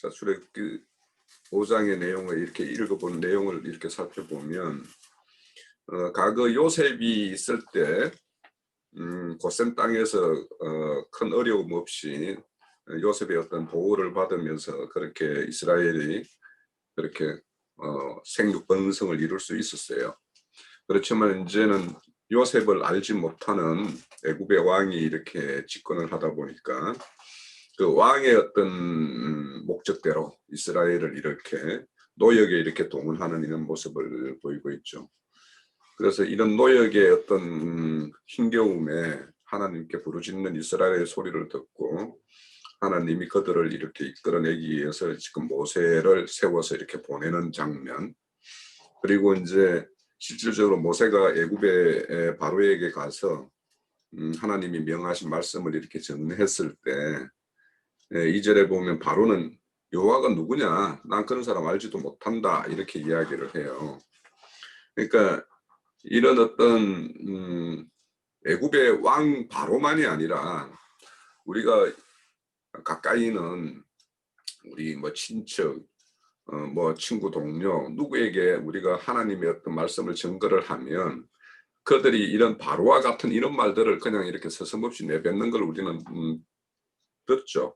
자, 출애굽기 5장의 내용을 이렇게 읽어본 내용을 이렇게 살펴보면 과거 요셉이 있을 때 고센 땅에서 큰 어려움 없이 요셉의 어떤 보호를 받으면서 그렇게 이스라엘이 그렇게 생육 번성을 이룰 수 있었어요. 그렇지만 이제는 요셉을 알지 못하는 애굽의 왕이 이렇게 집권을 하다 보니까 그 왕의 어떤 목적대로 이스라엘을 이렇게 노역에 이렇게 동원하는 이런 모습을 보이고 있죠. 그래서 이런 노역의 어떤 힘겨움에 하나님께 부르짖는 이스라엘의 소리를 듣고 하나님이 그들을 이렇게 이끌어내기 위해서 지금 모세를 세워서 이렇게 보내는 장면, 그리고 이제 실질적으로 모세가 애굽의 바로에게 가서 하나님이 명하신 말씀을 이렇게 전했을 때 2절에 보면 바로는 여호와가 누구냐? 난 그런 사람 알지도 못한다. 이렇게 이야기를 해요. 그러니까 이런 어떤 애굽의 왕 바로만이 아니라 우리가 가까이 있는 우리 뭐 친척, 뭐 친구, 동료 누구에게 우리가 하나님의 어떤 말씀을 전거를 하면 그들이 이런 바로와 같은 이런 말들을 그냥 이렇게 서슴없이 내뱉는 걸 우리는 듣죠.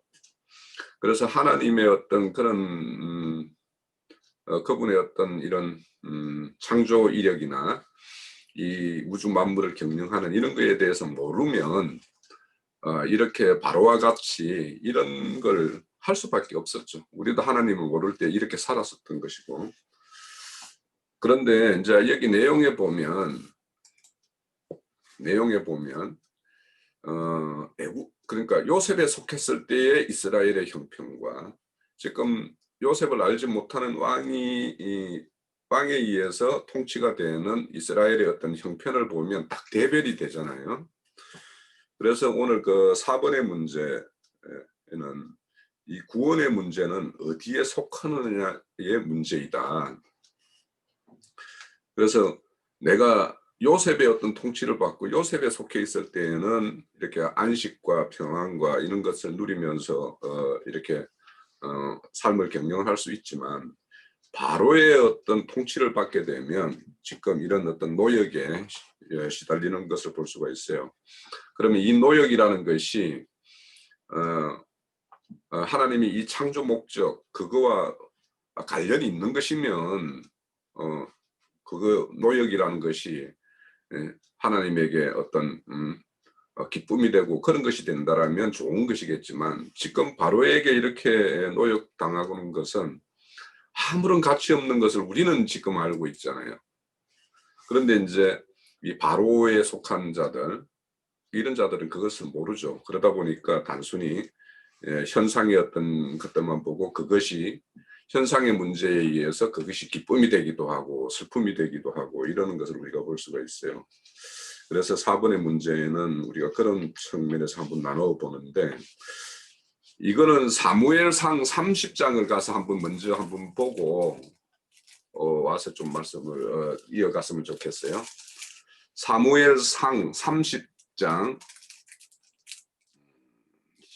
그래서 하나님의 어떤 그런 그분의 어떤 이런 창조 이력이나 이 우주 만물을 경영하는 이런 거에 대해서 모르면 이렇게 바로와 같이 이런 걸 할 수밖에 없었죠. 우리도 하나님을 모를 때 이렇게 살았었던 것이고. 그런데 이제 여기 내용에 보면 애굽, 그러니까 요셉에 속했을 때의 이스라엘의 형편과 지금 요셉을 알지 못하는 왕에 의해서 통치가 되는 이스라엘의 어떤 형편을 보면 딱 대별이 되잖아요. 그래서 오늘 그 4번의 문제에는 이 구원의 문제는 어디에 속하느냐의 문제이다. 그래서 내가 요셉의 어떤 통치를 받고 요셉에 속해 있을 때에는 이렇게 안식과 평안과 이런 것을 누리면서 이렇게 삶을 경영할 수 있지만 바로의 어떤 통치를 받게 되면 지금 이런 어떤 노역에 시달리는 것을 볼 수가 있어요. 그러면 이 노역이라는 것이 하나님이 이 창조 목적 그거와 관련이 있는 것이면 그거 노역이라는 것이 하나님에게 어떤 기쁨이 되고 그런 것이 된다라면 좋은 것이겠지만 지금 바로에게 이렇게 노역당하는 것은 아무런 가치 없는 것을 우리는 지금 알고 있잖아요. 그런데 이제 이 바로에 속한 자들, 이런 자들은 그것을 모르죠. 그러다 보니까 단순히 현상의 어떤 것들만 보고 그것이 현상의 문제에 의해서 그것이 기쁨이 되기도 하고 슬픔이 되기도 하고 이러는 것을 우리가 볼 수가 있어요. 그래서 4번의 문제는 우리가 그런 측면에서 한번 나눠 보는데, 이거는 사무엘상 30장을 가서 먼저 한번 보고 와서 좀 말씀을 이어갔으면 좋겠어요. 사무엘상 30장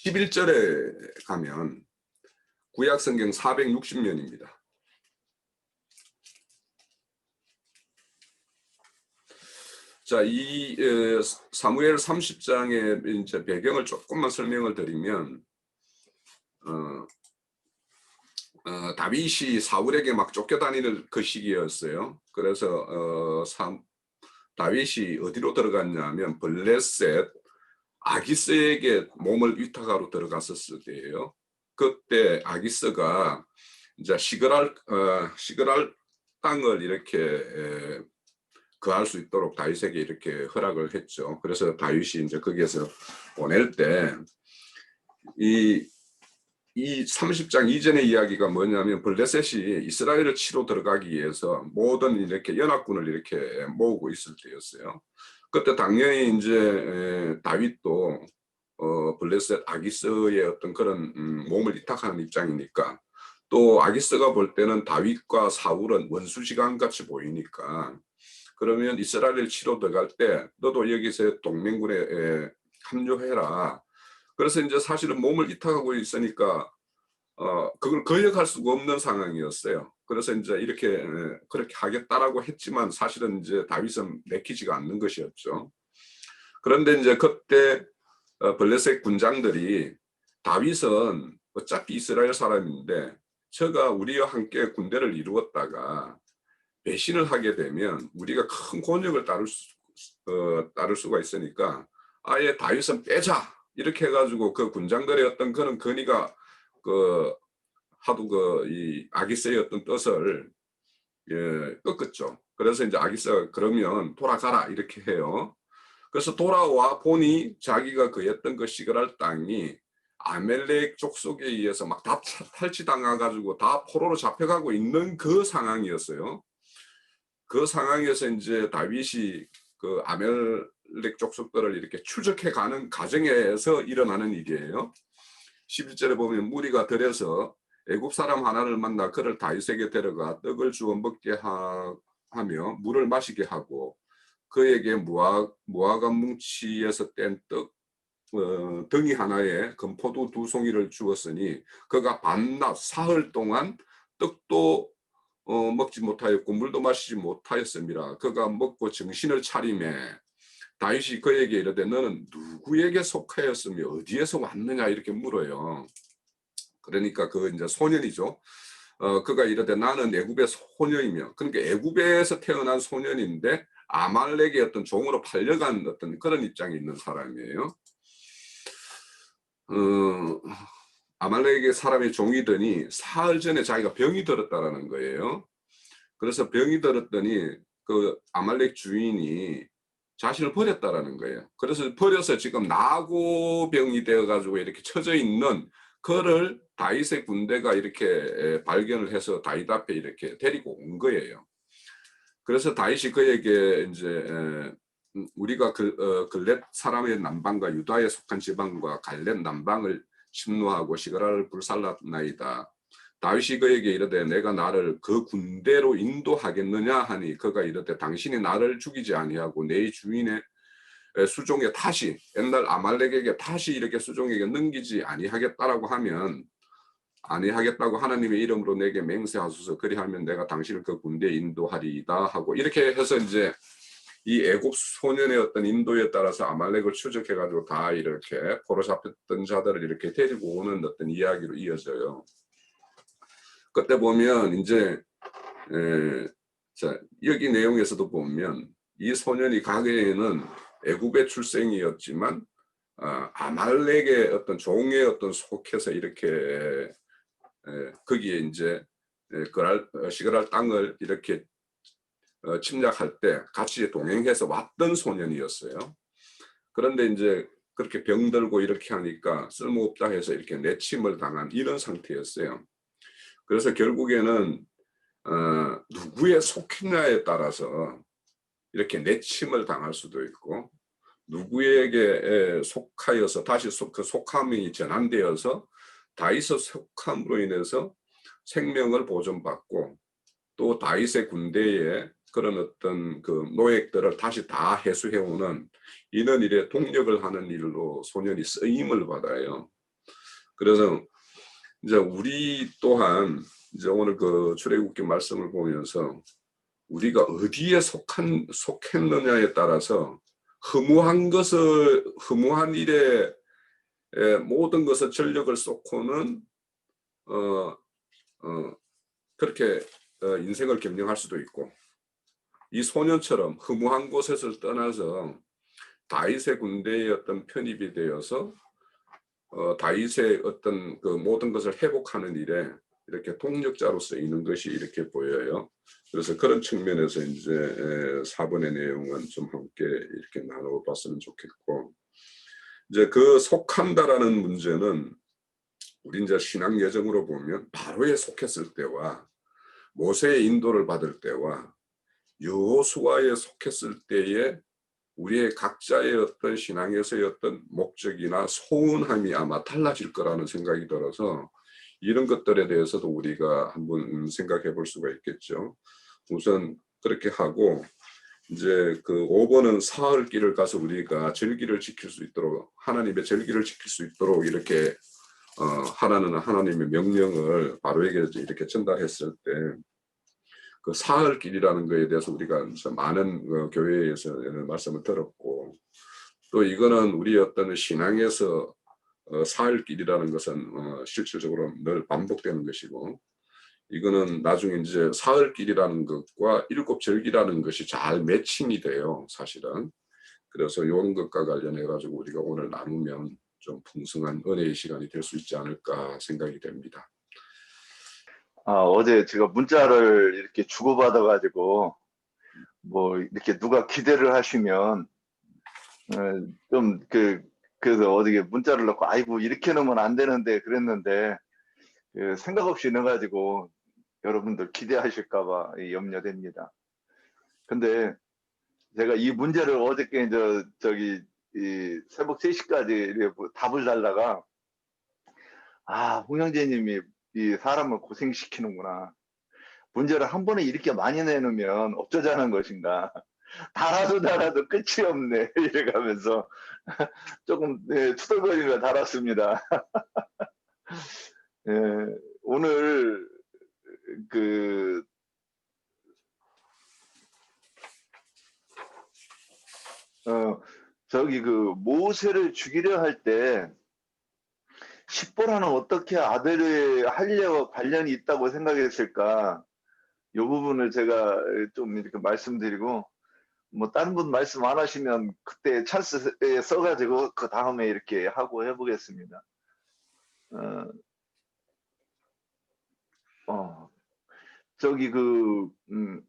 11절에 가면 구약성경 460면입니다. 자, 이 사무엘 30장의 이제 배경을 조금만 설명을 드리면 다윗이 사울에게 막 쫓겨다니는 그 시기였어요. 그래서 다윗이 어디로 들어갔냐면 블레셋 아기스에게 몸을 위탁하러 들어갔었을 때예요. 그때 아기스가 이제 시그랄 땅을 이렇게 거할 수 있도록 다윗에게 이렇게 허락을 했죠. 그래서 다윗이 이제 거기에서 보낼 때 이 30장 이전의 이야기가 뭐냐면 블레셋이 이스라엘을 치러 들어가기 위해서 모든 이렇게 연합군을 이렇게 모으고 있을 때였어요. 그때 당연히 이제 다윗도 블레셋 아기스의 어떤 그런 몸을 위탁하는 입장이니까, 또 아기스가 볼 때는 다윗과 사울은 원수지간 같이 보이니까 그러면 이스라엘을 치러 들어갈 때 너도 여기서 동맹군에 합류해라. 그래서 이제 사실은 몸을 위탁하고 있으니까 그걸 거역할 수가 없는 상황이었어요. 그래서 이제 이렇게 그렇게 하겠다라고 했지만 사실은 이제 다윗은 내키지가 않는 것이었죠. 그런데 이제 그때 블레셋 군장들이 다윗은 어차피 이스라엘 사람인데 저가 우리와 함께 군대를 이루었다가 배신을 하게 되면 우리가 큰 곤욕을 따를 수가 있으니까 아예 다윗은 빼자 이렇게 해가지고 그 군장들의 어떤 그런 건의가 그 하도 이 아기스의 어떤 뜻을 꺾었죠. 그래서 이제 아기스가 그러면 돌아가라 이렇게 해요. 그래서 돌아와 보니 자기가 거했던 그 시그랄 땅이 아멜렉 족속에 의해서 막 다 탈취당해가지고 다 포로로 잡혀가고 있는 그 상황이었어요. 그 상황에서 이제 다윗이 그 아멜렉 족속들을 이렇게 추적해가는 과정에서 일어나는 일이에요. 11절에 보면 무리가 들여서 애굽 사람 하나를 만나 그를 다윗에게 데려가 떡을 주어 먹게 하며 물을 마시게 하고 그에게 무화과 뭉치에서 뗀 떡 덩이 하나에 금포도 2송이를 주었으니 그가 밤낮 사흘 동안 떡도 먹지 못하였고 물도 마시지 못하였습니다. 그가 먹고 정신을 차리매 다윗이 그에게 이르되 너는 누구에게 속하였으며 어디에서 왔느냐 이렇게 물어요. 그러니까 그 이제 소년이죠. 그가 이르되 나는 애굽의 소년이며 그러니까 애굽에서 태어난 소년인데 아말렉의 어떤 종으로 팔려간 어떤 그런 입장에 있는 사람이에요. 아말렉의 사람의 종이더니 사흘 전에 자기가 병이 들었다라는 거예요. 그래서 병이 들었더니 그 아말렉 주인이 자신을 버렸다라는 거예요. 그래서 버려서 지금 나고병이 되어가지고 이렇게 처져 있는 그를 다윗의 군대가 이렇게 발견을 해서 다윗 앞에 이렇게 데리고 온 거예요. 그래서 다윗이 그에게 이제 우리가 글렛 사람의 남방과 유다에 속한 지방과 갈렛 남방을 침노하고 시그라를 불살랐나이다. 다윗이 그에게 이르되 내가 나를 그 군대로 인도하겠느냐 하니 그가 이르되 당신이 나를 죽이지 아니하고 내 주인의 수종에 다시 옛날 아말렉에게 다시 이렇게 수종에게 넘기지 아니하겠다라고 하면 아니하겠다고 하나님의 이름으로 내게 맹세하소서 그리하면 내가 당신을 그 군대에 인도하리이다 하고 이렇게 해서 이제 이 애굽 소년의 어떤 인도에 따라서 아말렉을 추적해가지고 다 이렇게 포로 잡혔던 자들을 이렇게 데리고 오는 어떤 이야기로 이어져요. 그때 보면 이제 자, 여기 내용에서도 보면 이 소년이 가게에는 애굽의 출생이었지만 아말렉의 어떤 종의 어떤 속해서 이렇게 거기에 이제 시그랄 땅을 이렇게 침략할 때 같이 동행해서 왔던 소년이었어요. 그런데 이제 그렇게 병들고 이렇게 하니까 쓸모없다 해서 이렇게 내침을 당한 이런 상태였어요. 그래서 결국에는 누구에 속했냐에 따라서 이렇게 내침을 당할 수도 있고 누구에게 속하여서 다시 그 속함이 전환되어서 다윗의 속함으로 인해서 생명을 보존받고 또 다윗의 군대에 그런 어떤 그 노획들을 다시 다 해소해오는 이런 일에 동력을 하는 일로 소년이 쓰임을 받아요. 그래서 이제 우리 또한 이제 오늘 그 출애굽기 말씀을 보면서 우리가 어디에 속했느냐에 따라서 허무한 일에 모든 것을 전력을 쏟고는 그렇게 인생을 겸용할 수도 있고 이 소년처럼 허무한 곳에서 떠나서 다윗의 군대의 어떤 편입이 되어서 다윗의 어떤 그 모든 것을 회복하는 일에 이렇게 동력자로서 있는 것이 이렇게 보여요. 그래서 그런 측면에서 이제 4번의 내용은 좀 함께 이렇게 나눠봤으면 좋겠고 이제 그 속한다라는 문제는 우리 이제 신앙 예정으로 보면 바로에 속했을 때와 모세의 인도를 받을 때와 여호수아에 속했을 때에 우리의 각자의 어떤 신앙에서의 어떤 목적이나 소원함이 아마 달라질 거라는 생각이 들어서 이런 것들에 대해서도 우리가 한번 생각해 볼 수가 있겠죠. 우선 그렇게 하고 이제 그 5번은 사흘 길을 가서 우리가 절기를 지킬 수 있도록 하나님의 절기를 지킬 수 있도록 이렇게 하라는 하나님의 명령을 바로에게 이렇게 전달했을 때 그 사흘길이라는 거에 대해서 우리가 많은 교회에서 말씀을 들었고, 또 이거는 우리 어떤 신앙에서 사흘길이라는 것은 실질적으로 늘 반복되는 것이고, 이거는 나중에 이제 사흘길이라는 것과 일곱절기라는 것이 잘 매칭이 돼요, 사실은. 그래서 이런 것과 관련해 가지고 우리가 오늘 나누면 좀 풍성한 은혜의 시간이 될 수 있지 않을까 생각이 됩니다. 어제 제가 문자를 이렇게 주고받아가지고, 뭐, 이렇게 누가 기대를 하시면, 그래서 어떻게 문자를 넣고, 아이고, 이렇게 넣으면 안 되는데, 그랬는데, 생각 없이 넣어가지고, 여러분들 기대하실까봐 염려됩니다. 근데 제가 이 문제를 어저께, 이 새벽 3시까지 이렇게 답을 달다가, 홍 형제님이 이 사람을 고생시키는구나. 문제를 한 번에 이렇게 많이 내놓으면 어쩌자는 것인가. 달아도 끝이 없네. 이래가면서 조금 투덜거리며 달았습니다. 오늘 모세를 죽이려 할 때 십보라는 어떻게 아들의 할례와 관련이 있다고 생각했을까? 이 부분을 제가 좀 이렇게 말씀드리고, 뭐 다른 분 말씀 안 하시면 그때 찬스에 써가지고 그 다음에 이렇게 하고 해보겠습니다.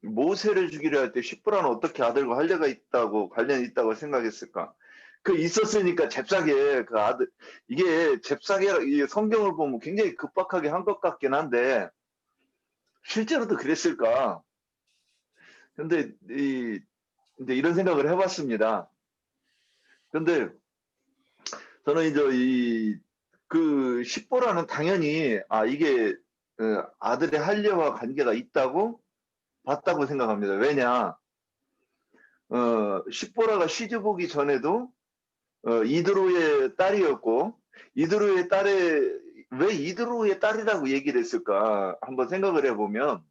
모세를 죽이려 할 때 십보라는 어떻게 아들과 할례가 있다고 관련이 있다고 생각했을까? 있었으니까 잽싸게 그 아들, 이게 잽싸게 이 성경을 보면 굉장히 급박하게 한 것 같긴 한데 실제로도 그랬을까? 근데 이제 이런 생각을 해봤습니다. 근데 저는 이제 십보라는 당연히 이게 아들의 할례와 관계가 있다고 봤다고 생각합니다. 왜냐? 십보라가 시집 오기 전에도 이드로의 딸이었고, 이드로의 왜 이드로의 딸이라고 얘기를 했을까? 한번 생각을 해보면,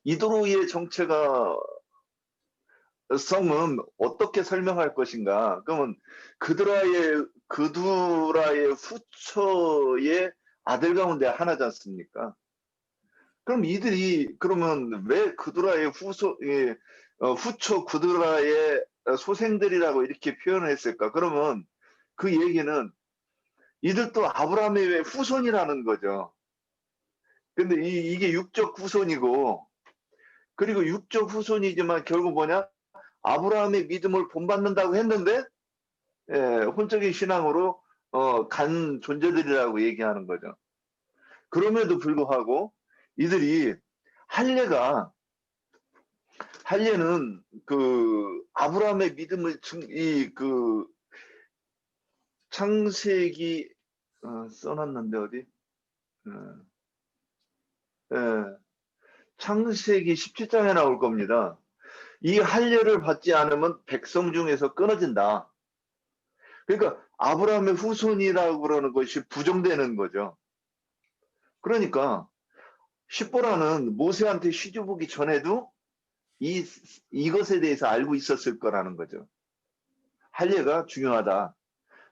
이드로의 정체가 성은 어떻게 설명할 것인가? 그러면 그드라의 후처의 아들 가운데 하나지 않습니까? 그럼 그러면 왜 그드라의 후처 그드라의 소생들이라고 이렇게 표현을 했을까? 그러면 그 얘기는 이들도 아브라함의 후손이라는 거죠. 근데 이게 육적 후손이고, 그리고 육적 후손이지만 결국 뭐냐? 아브라함의 믿음을 본받는다고 했는데, 혼적인 신앙으로 간 존재들이라고 얘기하는 거죠. 그럼에도 불구하고 이들이 할례는 아브라함의 믿음을 창세기 써놨는데 어디? 창세기 17장에 나올 겁니다. 이 할례를 받지 않으면 백성 중에서 끊어진다. 그러니까 아브라함의 후손이라고 그러는 것이 부정되는 거죠. 그러니까 십보라는 모세한테 시집 오기 전에도 이것에 대해서 알고 있었을 거라는 거죠. 할례가 중요하다.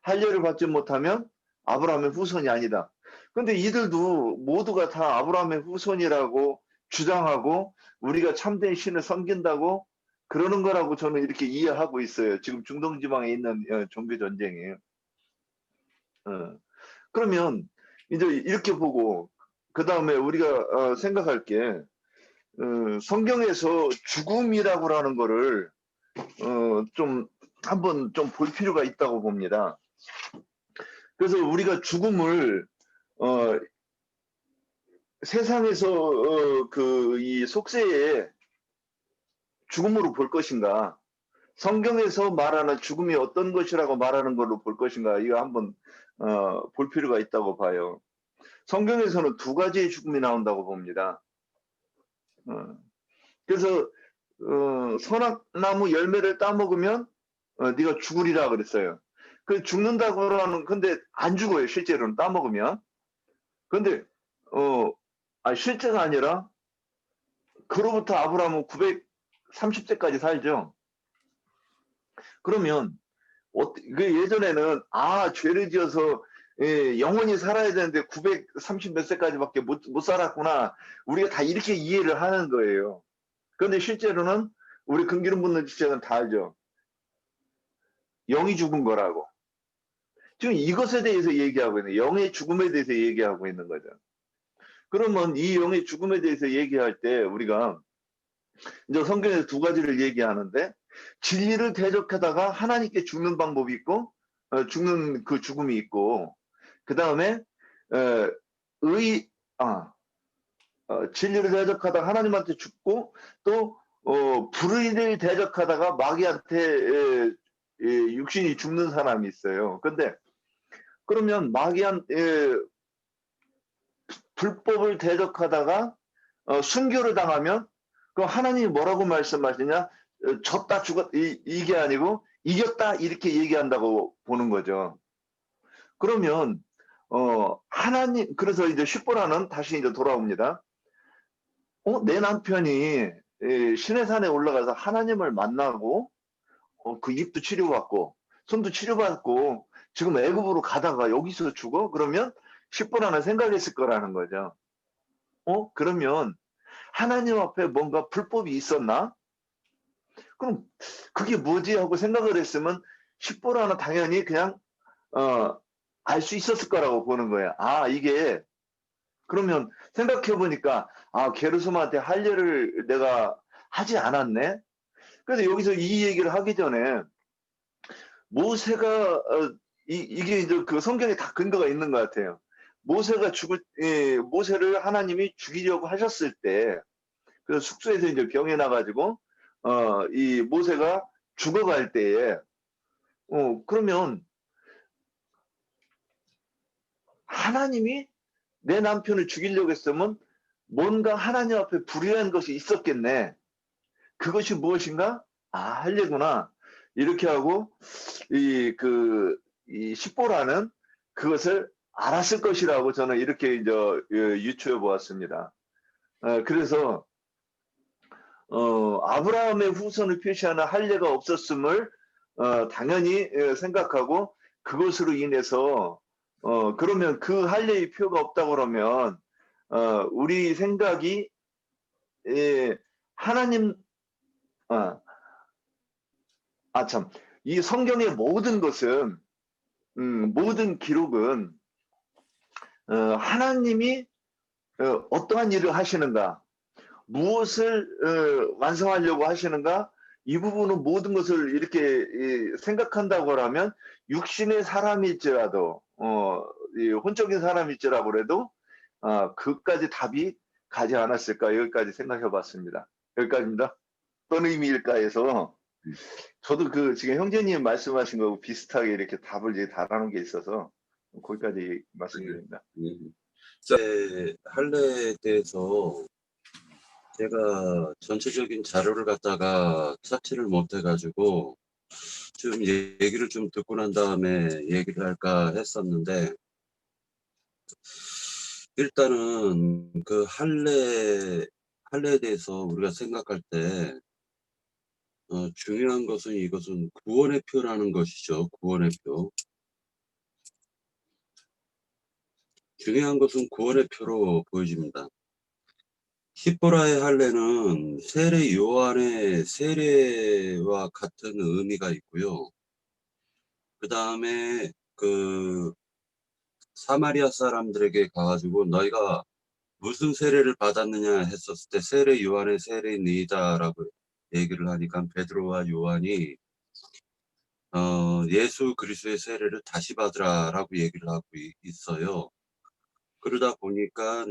할례를 받지 못하면 아브라함의 후손이 아니다. 근데 이들도 모두가 다 아브라함의 후손이라고 주장하고 우리가 참된 신을 섬긴다고 그러는 거라고 저는 이렇게 이해하고 있어요. 지금 중동 지방에 있는 종교 전쟁이에요. 그러면 이제 이렇게 보고 그 다음에 우리가 생각할 게 성경에서 죽음이라고 하는 거를 좀 한번 좀 볼 필요가 있다고 봅니다. 그래서 우리가 죽음을 세상에서 이 속세의 죽음으로 볼 것인가, 성경에서 말하는 죽음이 어떤 것이라고 말하는 걸로 볼 것인가, 이거 한번 볼 필요가 있다고 봐요. 성경에서는 두 가지의 죽음이 나온다고 봅니다. 그래서 선악나무 열매를 따먹으면 네가 죽으리라 그랬어요. 그 죽는다고 하는, 근데 안 죽어요, 실제로는 따먹으면. 근데, 실제가 아니라, 그로부터 아브라함은 930세까지 살죠. 그러면, 그 예전에는, 죄를 지어서, 영원히 살아야 되는데 930 몇 세까지밖에 못 살았구나. 우리가 다 이렇게 이해를 하는 거예요. 그런데 실제로는 우리 금기름 붓는 지체는 다 알죠. 영이 죽은 거라고. 지금 이것에 대해서 얘기하고 있는, 영의 죽음에 대해서 얘기하고 있는 거죠. 그러면 이 영의 죽음에 대해서 얘기할 때 우리가 이제 성경에서 두 가지를 얘기하는데, 진리를 대적하다가 하나님께 죽는 방법이 있고, 죽는 그 죽음이 있고, 그 다음에 의 진리를 대적하다가 하나님한테 죽고, 또 불의를 대적하다가 마귀한테 육신이 죽는 사람이 있어요. 근데 그러면 불법을 대적하다가 순교를 당하면, 그럼 하나님이 뭐라고 말씀하시냐? 졌다 죽었 이게 아니고 이겼다 이렇게 얘기한다고 보는 거죠. 그러면 하나님, 그래서 이제 십보라는 다시 이제 돌아옵니다. 내 남편이 신의 산에 올라가서 하나님을 만나고 그 입도 치료받고 손도 치료받고 지금 애굽으로 가다가 여기서 죽어? 그러면 십보라는 생각했을 거라는 거죠. 그러면 하나님 앞에 뭔가 불법이 있었나? 그럼 그게 뭐지 하고 생각을 했으면 십보라는 당연히 그냥 알 수 있었을 거라고 보는 거예요. 이게, 그러면 생각해 보니까 게르솜한테 할례를 내가 하지 않았네. 그래서 여기서 이 얘기를 하기 전에 모세가 이게 이제 그 성경에 다 근거가 있는 것 같아요. 모세를 하나님이 죽이려고 하셨을 때, 그 숙소에서 이제 병이 나가지고 이 모세가 죽어갈 때에 그러면 하나님이 내 남편을 죽이려고 했으면 뭔가 하나님 앞에 불의한 것이 있었겠네. 그것이 무엇인가? 할례구나. 이렇게 하고 이 십보라는 그것을 알았을 것이라고 저는 이렇게 이제 유추해 보았습니다. 그래서 아브라함의 후손을 표시하는 할례가 없었음을 당연히 생각하고, 그것으로 인해서 그러면 그 할례의 표가 없다 그러면 우리 생각이 하나님 참, 이 성경의 모든 것은 모든 기록은 하나님이 어떠한 일을 하시는가, 무엇을 완성하려고 하시는가, 이 부분은 모든 것을 이렇게 생각한다고 하면 육신의 사람일지라도 이 혼적인 사람일지라고 그래도 그까지 답이 가지 않았을까, 여기까지 생각해 봤습니다. 여기까지입니다. 어떤 의미일까 해서 저도 그 지금 형제님 말씀하신 거하고 비슷하게 이렇게 답을 이제 달하는 게 있어서 거기까지 말씀드립니다. 할례에 대해서 제가 전체적인 자료를 갖다가 찾지를 못해가지고 좀 얘기를 좀 듣고 난 다음에 얘기를 할까 했었는데, 일단은 그 할례에 대해서 우리가 생각할 때 중요한 것은 이것은 구원의 표라는 것이죠. 구원의 표. 중요한 것은 구원의 표로 보여집니다. 십보라의 할례는 세례 요한의 세례와 같은 의미가 있고요. 그 다음에 그 사마리아 사람들에게 가가지고 너희가 무슨 세례를 받았느냐 했었을 때 세례 요한의 세례니다라고 얘기를 하니까 베드로와 요한이 예수 그리스도의 세례를 다시 받으라라고 얘기를 하고 있어요. 그러다 보니까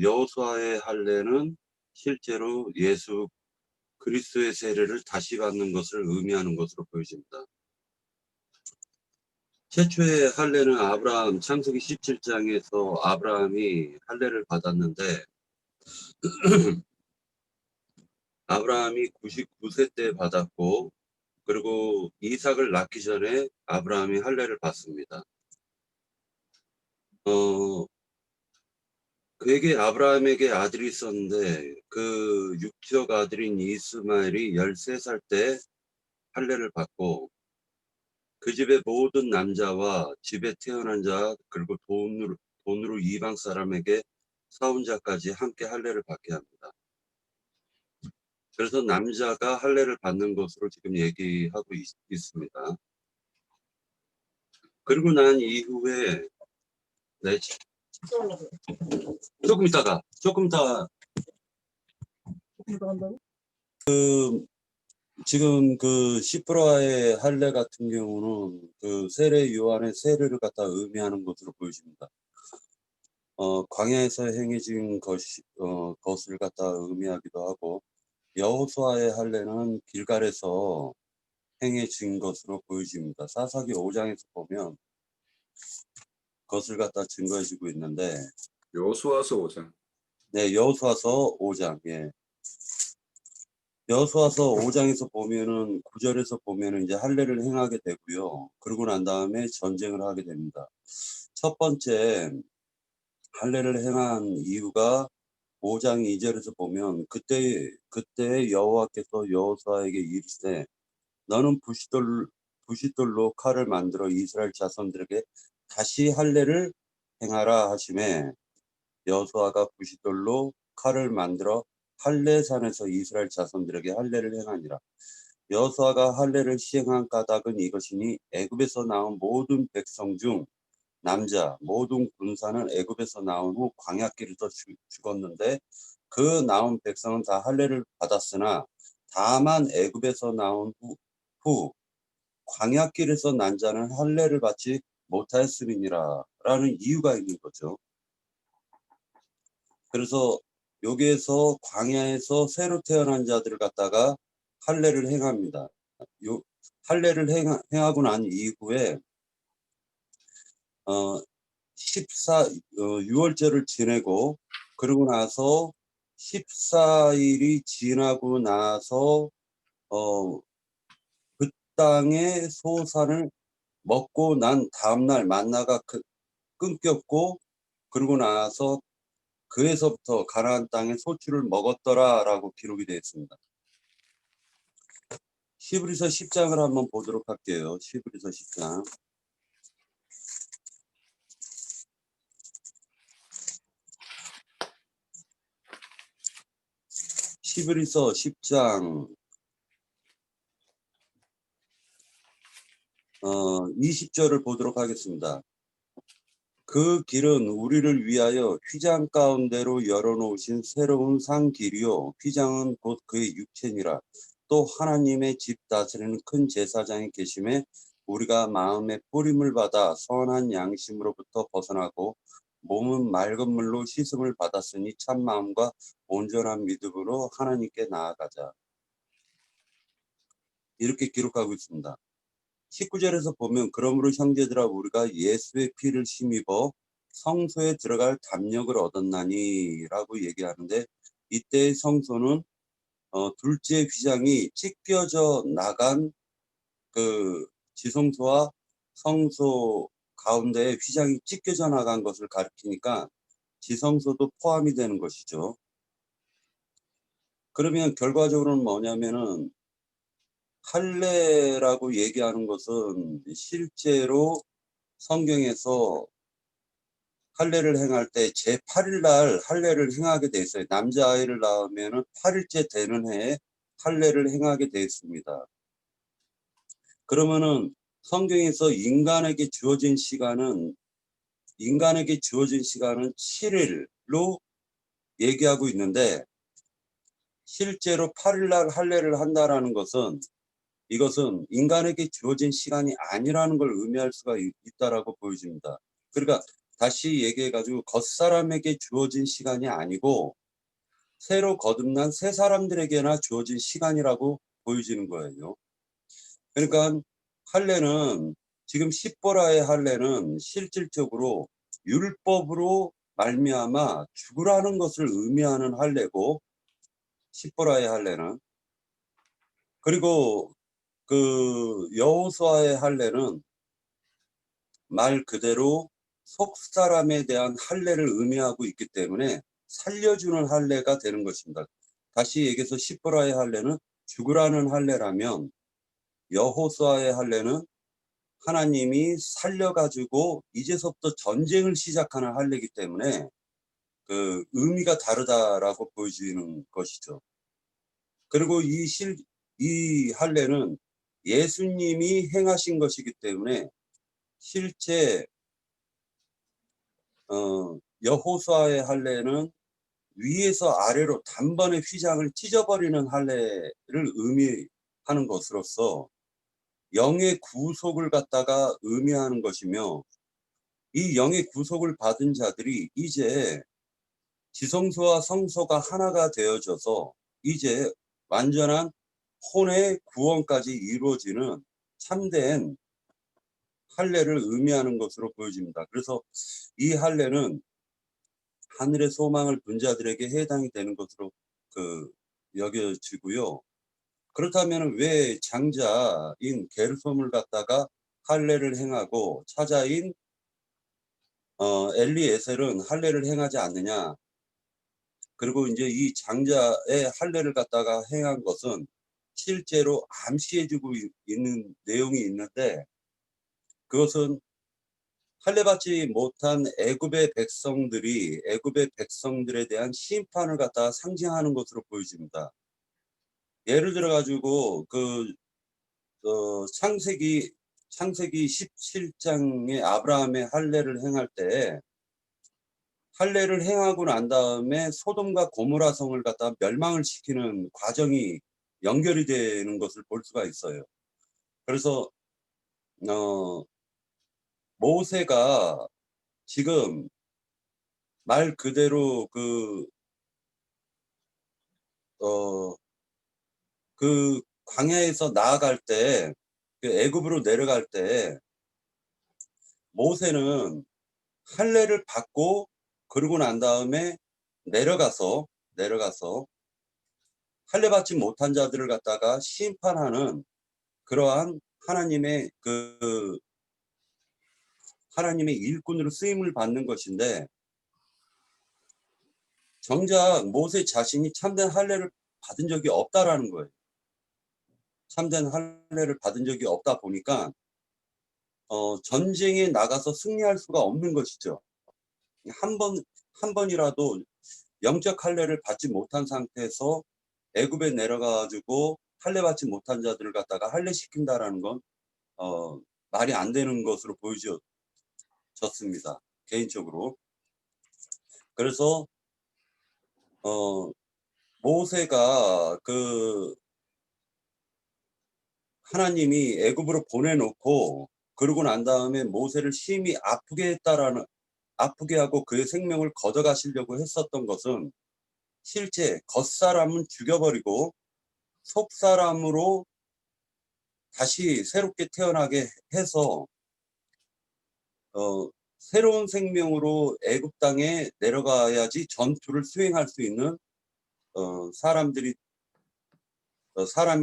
여호수아의 할례는 실제로 예수 그리스도의 세례를 다시 받는 것을 의미하는 것으로 보여집니다. 최초의 할례는 아브라함, 창세기 17장에서 아브라함이 할례를 받았는데 아브라함이 99세 때 받았고 그리고 이삭을 낳기 전에 아브라함이 할례를 받습니다. 그에게 아브라함에게 아들이 있었는데 그 육적 아들인 이스마엘이 13살 때 할례를 받고 그 집의 모든 남자와 집에 태어난 자 그리고 돈으로 이방 사람에게 사온 자까지 함께 할례를 받게 합니다. 그래서 남자가 할례를 받는 것으로 지금 얘기하고 있습니다. 그리고 난 이후에 네, 조금 있다가 지금 그 시프라의 할례 같은 경우는 그 세례 요한의 세례를 갖다 의미하는 것으로 보여집니다. 광야에서 행해진 것을 갖다 의미하기도 하고 여호수아의 할례는 길갈에서 행해진 것으로 보여집니다. 사사기 5장에서 보면 그것을 갖다 증거해주고 있는데 여호수아서 5장. 네, 여호수아서 5장. 예. 여호수아서 5장에서 보면은 9절에서 보면은 이제 할례를 행하게 되고요. 그러고 난 다음에 전쟁을 하게 됩니다. 첫 번째 할례를 행한 이유가 5장 2절에서 보면 그때 여호와께서 여호수아에게 이르시되 너는 부싯돌로 칼을 만들어 이스라엘 자손들에게 다시 할례를 행하라 하시매 여호수아가 부싯돌로 칼을 만들어 할례산에서 이스라엘 자손들에게 할례를 행하니라. 여호수아가 할례를 시행한 까닭은 이것이니 애굽에서 나온 모든 백성 중 남자 모든 군사는 애굽에서 나온 후 광야길에서 죽었는데 그 나온 백성은 다 할례를 받았으나 다만 애굽에서 나온 후 광야길에서 난 자는 할례를 받지 못하였음이니라 라는 이유가 있는 거죠. 그래서 여기에서 광야에서 새로 태어난 자들을 갖다가 할례를 행합니다. 할례를 행하고 난 이후에 6월절을 지내고 그러고 나서 14일이 지나고 나서 그 땅의 소산을 먹고 난 다음날 만나가 끊겼고 그러고 나서 그에서부터 가나안 땅의 소출을 먹었더라라고 기록이 되어 있습니다. 히브리서 10장을 한번 보도록 할게요. 히브리서 10장. 히브리서 10장 20절을 보도록 하겠습니다. 그 길은 우리를 위하여 휘장 가운데로 열어놓으신 새로운 산 길이요 휘장은 곧 그의 육체니라. 또 하나님의 집 다스리는 큰 제사장이 계심에 우리가 마음의 뿌림을 받아 선한 양심으로부터 벗어나고 몸은 맑은 물로 씻음을 받았으니 참 마음과 온전한 믿음으로 하나님께 나아가자. 이렇게 기록하고 있습니다. 19절에서 보면 그러므로 형제들아 우리가 예수의 피를 힘입어 성소에 들어갈 담력을 얻었나니 라고 얘기하는데 이때의 성소는 둘째 휘장이 찢겨져 나간 그 지성소와 성소 가운데에 휘장이 찢겨져 나간 것을 가리키니까 지성소도 포함이 되는 것이죠. 그러면 결과적으로는 뭐냐면은 할례라고 얘기하는 것은 실제로 성경에서 할례를 행할 때 제8일 날 할례를 행하게 돼 있어요. 남자아이를 낳으면 8일째 되는 해에 할례를 행하게 돼 있습니다. 그러면은 성경에서 인간에게 주어진 시간은 7일로 얘기하고 있는데 실제로 8일 날 할례를 한다라는 것은 이것은 인간에게 주어진 시간이 아니라는 걸 의미할 수가 있다라고 보여집니다. 그러니까 다시 얘기해가지고 겉사람에게 주어진 시간이 아니고 새로 거듭난 새 사람들에게나 주어진 시간이라고 보여지는 거예요. 그러니까 할례는 지금 십보라의 할례는 실질적으로 율법으로 말미암아 죽으라는 것을 의미하는 할례고 십보라의 할례는 그리고 그 여호수아의 할례는 말 그대로 속 사람에 대한 할례를 의미하고 있기 때문에 살려주는 할례가 되는 것입니다. 다시 얘기해서 시브라의 할례는 죽으라는 할례라면 여호수아의 할례는 하나님이 살려가지고 이제서부터 전쟁을 시작하는 할례이기 때문에 그 의미가 다르다라고 보여지는 것이죠. 그리고 이 할례는 예수님이 행하신 것이기 때문에 실제 여호수아의 할례는 위에서 아래로 단번에 휘장을 찢어버리는 할례를 의미하는 것으로서 영의 구속을 갖다가 의미하는 것이며, 이 영의 구속을 받은 자들이 이제 지성소와 성소가 하나가 되어져서 이제 완전한 혼의 구원까지 이루어지는 참된 할례를 의미하는 것으로 보여집니다. 그래서 이 할례는 하늘의 소망을 본 자들에게 해당이 되는 것으로 여겨지고요. 그렇다면 왜 장자인 게르솜을 갖다가 할례를 행하고 차자인 엘리에셀은 할례를 행하지 않느냐? 그리고 이제 이 장자의 할례를 갖다가 행한 것은 실제로 암시해주고 있는 내용이 있는데, 그것은 할례받지 못한 애굽의 백성들에 대한 심판을 갖다가 상징하는 것으로 보여집니다. 예를 들어 가지고 창세기 17장에 아브라함의 할례를 행할 때 할례를 행하고 난 다음에 소돔과 고모라 성을 갖다 멸망을 시키는 과정이 연결이 되는 것을 볼 수가 있어요. 그래서 모세가 지금 말 그대로 그 광야에서 나아갈 때, 그 애굽으로 내려갈 때 모세는 할례를 받고 그러고 난 다음에 내려가서 할례 받지 못한 자들을 갖다가 심판하는 그러한 하나님의 일꾼으로 쓰임을 받는 것인데, 정작 모세 자신이 참된 할례를 받은 적이 없다라는 거예요. 참된 할례를 받은 적이 없다 보니까 전쟁에 나가서 승리할 수가 없는 것이죠. 한 번이라도 영적 할례를 받지 못한 상태에서 애굽에 내려가 가지고 할례 받지 못한 자들을 갖다가 할례 시킨다라는 건 말이 안 되는 것으로 보여졌습니다. 개인적으로. 그래서 모세가 하나님이 애굽으로 보내놓고 그러고 난 다음에 모세를 심히 아프게 하고 그의 생명을 걷어가시려고 했었던 것은 실제 겉사람은 죽여버리고 속사람으로 다시 새롭게 태어나게 해서 새로운 생명으로 애굽 땅에 내려가야지 전투를 수행할 수 있는 사람이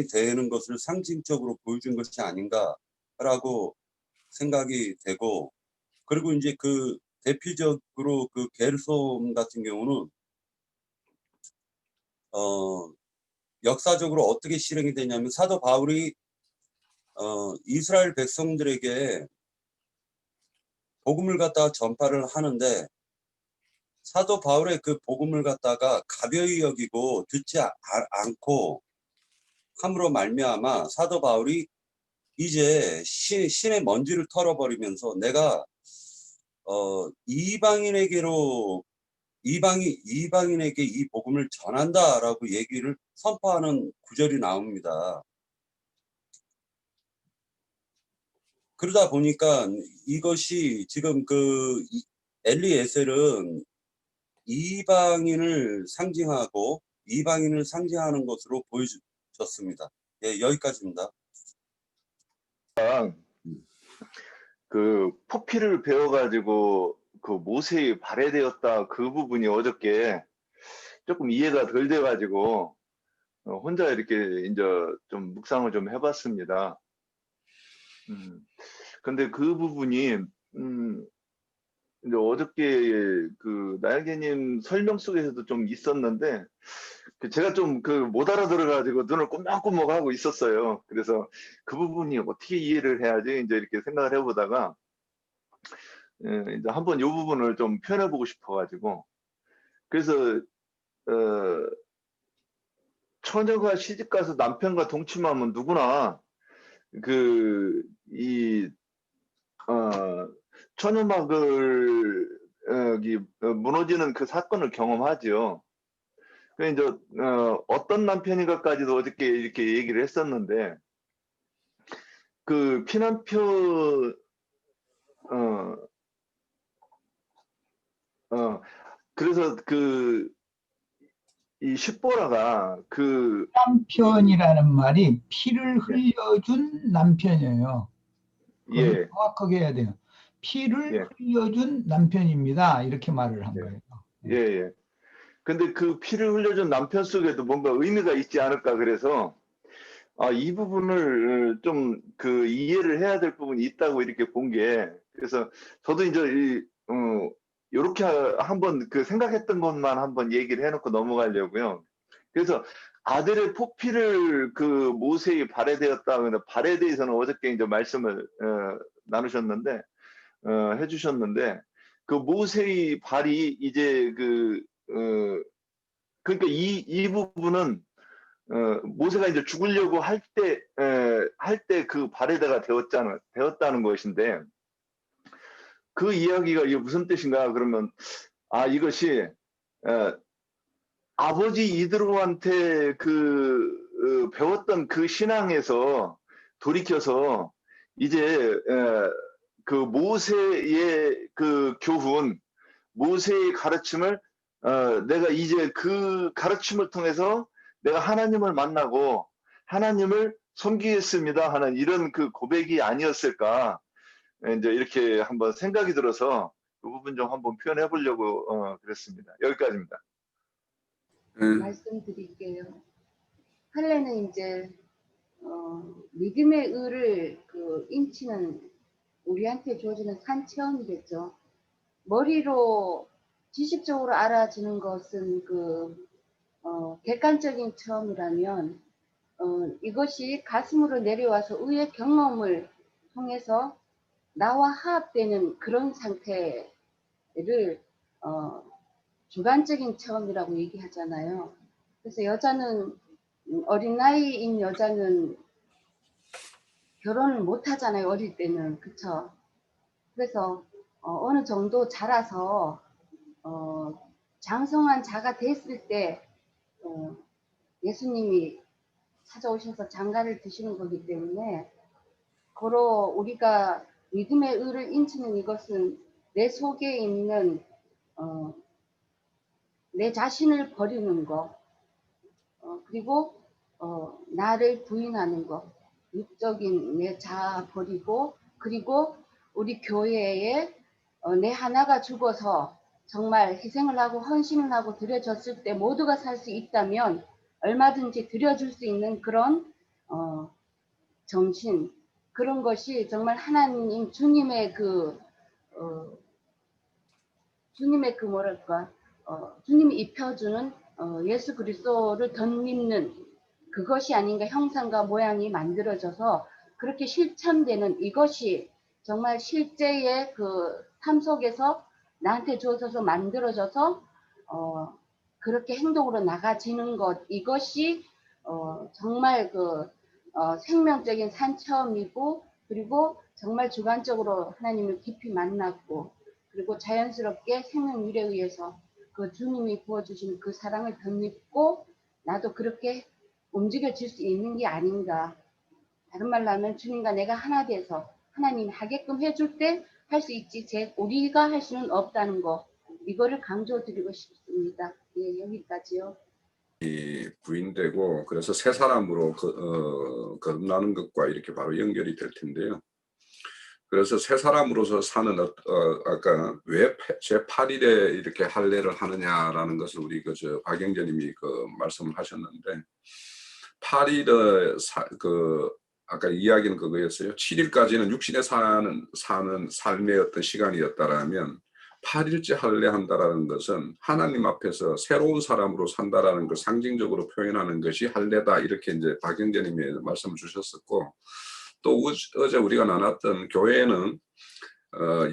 되는 것을 상징적으로 보여준 것이 아닌가라고 생각이 되고, 그리고 이제 대표적으로 게르솜 같은 경우는 역사적으로 어떻게 실행이 되냐면, 사도 바울이 이스라엘 백성들에게 복음을 갖다가 전파를 하는데, 사도 바울의 그 복음을 갖다가 가벼이 여기고 듣지 않고 함으로 말미암아 사도 바울이 이제 신의 먼지를 털어버리면서 내가 이방인에게 이 복음을 전한다라고 얘기를 선포하는 구절이 나옵니다. 그러다 보니까 이것이 지금 엘리에셀은 이방인을 상징하는 것으로 보여졌습니다. 예, 여기까지입니다. 포피를 배워가지고 모세에 발해되었다 그 부분이 어저께 조금 이해가 덜 돼가지고 혼자 이렇게 이제 좀 묵상을 좀 해봤습니다. 근데 그 부분이 이제 어저께 그 나영계님 설명 속에서도 좀 있었는데 제가 좀 그 못 알아들어가지고 눈을 꼬먹꼬먹 하고 있었어요. 그래서 그 부분이 어떻게 이해를 해야지 이제 이렇게 생각을 해보다가 이제 한번 이 부분을 좀 표현해보고 싶어가지고 그래서 처녀가 시집가서 남편과 동침하면 누구나 이 처녀막을 무너지는 그 사건을 경험하죠. 그 이제 어떤 남편인가까지도 어저께 이렇게 얘기를 했었는데 그 피난표 그래서 이 십보라가 남편이라는 말이 피를 흘려준 남편이에요. 예. 정확하게 해야 돼요. 피를 예. 흘려준 남편입니다. 이렇게 말을 한 거예요. 예. 근데 그 피를 흘려준 남편 속에도 뭔가 의미가 있지 않을까 그래서 이 부분을 좀 이해를 해야 될 부분이 있다고 이렇게 본 게 그래서 저도 이제 요렇게 한번 생각했던 것만 한번 얘기를 해놓고 넘어가려고요. 그래서 아들의 포피를 모세의 발에 대었다. 발에 대해서는 어저께 이제 말씀을 나누셨는데 해주셨는데 그 모세의 발이 이제 그러니까 이 부분은 모세가 이제 죽으려고 할 때 그 발에다가 되었다는 것인데 그 이야기가 이게 무슨 뜻인가 그러면 이것이 아버지 이드로한테 배웠던 그 신앙에서 돌이켜서 이제 그 모세의 그 교훈, 모세의 가르침을 내가 이제 그 가르침을 통해서 내가 하나님을 만나고 하나님을 섬기겠습니다 하는 이런 그 고백이 아니었을까 이제 이렇게 한번 생각이 들어서 그 부분 좀 한번 표현해 보려고 그랬습니다. 여기까지입니다. 말씀드릴게요. 할례는 이제 믿음의 의를 인치는 우리한테 주어지는 산 체험이겠죠. 머리로 지식적으로 알아지는 것은 객관적인 체험이라면 이것이 가슴으로 내려와서 의의 경험을 통해서 나와 화합되는 그런 상태를 주관적인 체험이라고 얘기하잖아요. 그래서 여자는 어린 나이인 여자는 결혼을 못 하잖아요. 어릴 때는. 그쵸? 그래서 어느 정도 자라서 장성한 자가 됐을 때 예수님이 찾아오셔서 장가를 드시는 거기 때문에 고로 우리가 믿음의 의를 인치는 이것은 내 속에 있는 내 자신을 버리는 거 그리고 나를 부인하는 거 육적인 내 자아 버리고 그리고 우리 교회에 내 하나가 죽어서 정말 희생을 하고 헌신을 하고 드려졌을 때 모두가 살 수 있다면 얼마든지 드려줄 수 있는 그런 정신 그런 것이 정말 하나님 주님의 뭐랄까 주님이 입혀주는 예수 그리스도를 덧입는 그것이 아닌가 형상과 모양이 만들어져서 그렇게 실천되는 이것이 정말 실제의 삶 속에서 나한테 주어져서 만들어져서 그렇게 행동으로 나가지는 것 이것이 정말 생명적인 산처음이고 그리고 정말 주관적으로 하나님을 깊이 만났고 그리고 자연스럽게 생명 유래에 의해서 그 주님이 부어주신 그 사랑을 덧입고 나도 그렇게 움직여질 수 있는 게 아닌가. 다른 말로 하면 주님과 내가 하나 돼서 하나님이 하게끔 해줄 때 할 수 있지 우리가 할 수는 없다는 거 이거를 강조드리고 싶습니다. 예, 여기까지요. 이 부인되고 그래서 새 사람으로 거듭나는 것과 이렇게 바로 연결이 될 텐데요. 그래서 새 사람으로서 사는 아까 왜 제8일에 이렇게 할례를 하느냐라는 것을 우리 박영재님이 말씀을 하셨는데 8일의 아까 이야기는 그거였어요. 7일까지는 육신에 사는 삶의 어떤 시간이었다라면 8일째 할례한다라는 것은 하나님 앞에서 새로운 사람으로 산다라는 걸 상징적으로 표현하는 것이 할례다. 이렇게 이제 박영재님이 말씀을 주셨었고, 또 어제 우리가 나눴던 교회는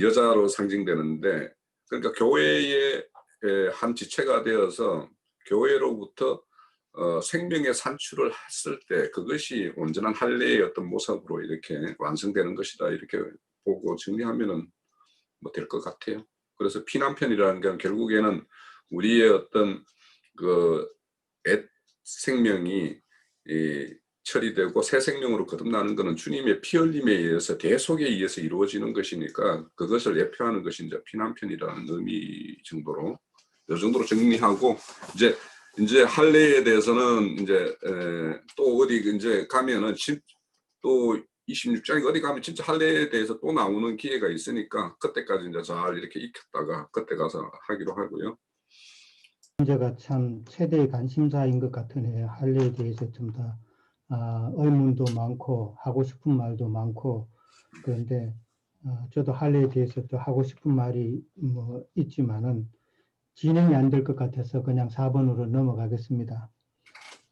여자로 상징되는데, 그러니까 교회의 한 지체가 되어서 교회로부터 생명의 산출을 했을 때 그것이 온전한 할례의 어떤 모습으로 이렇게 완성되는 것이다. 이렇게 보고 정리하면은 뭐 될 것 같아요. 그래서 피난편이라는 건 결국에는 우리의 어떤 그 옛 생명이 처리되고 새 생명으로 거듭나는 것은 주님의 피 흘림에 의해서 대속에 의해서 이루어지는 것이니까 그것을 예표하는 것이 이제 피난편이라는 의미 정도로 이 정도로 정리하고, 이제 할례에 대해서는 이제 또 어디 이제 가면은 또 26장에 어디 가면 진짜 할례에 대해서 또 나오는 기회가 있으니까 그때까지 이제 잘 이렇게 익혔다가 그때 가서 하기로 하고요. 문제가 참 최대의 관심사인 것 같으네요. 할례에 대해서 좀 더 의문도 많고 하고 싶은 말도 많고, 그런데 저도 할례에 대해서 또 하고 싶은 말이 뭐 있지만은 진행이 안 될 것 같아서 그냥 4번으로 넘어가겠습니다.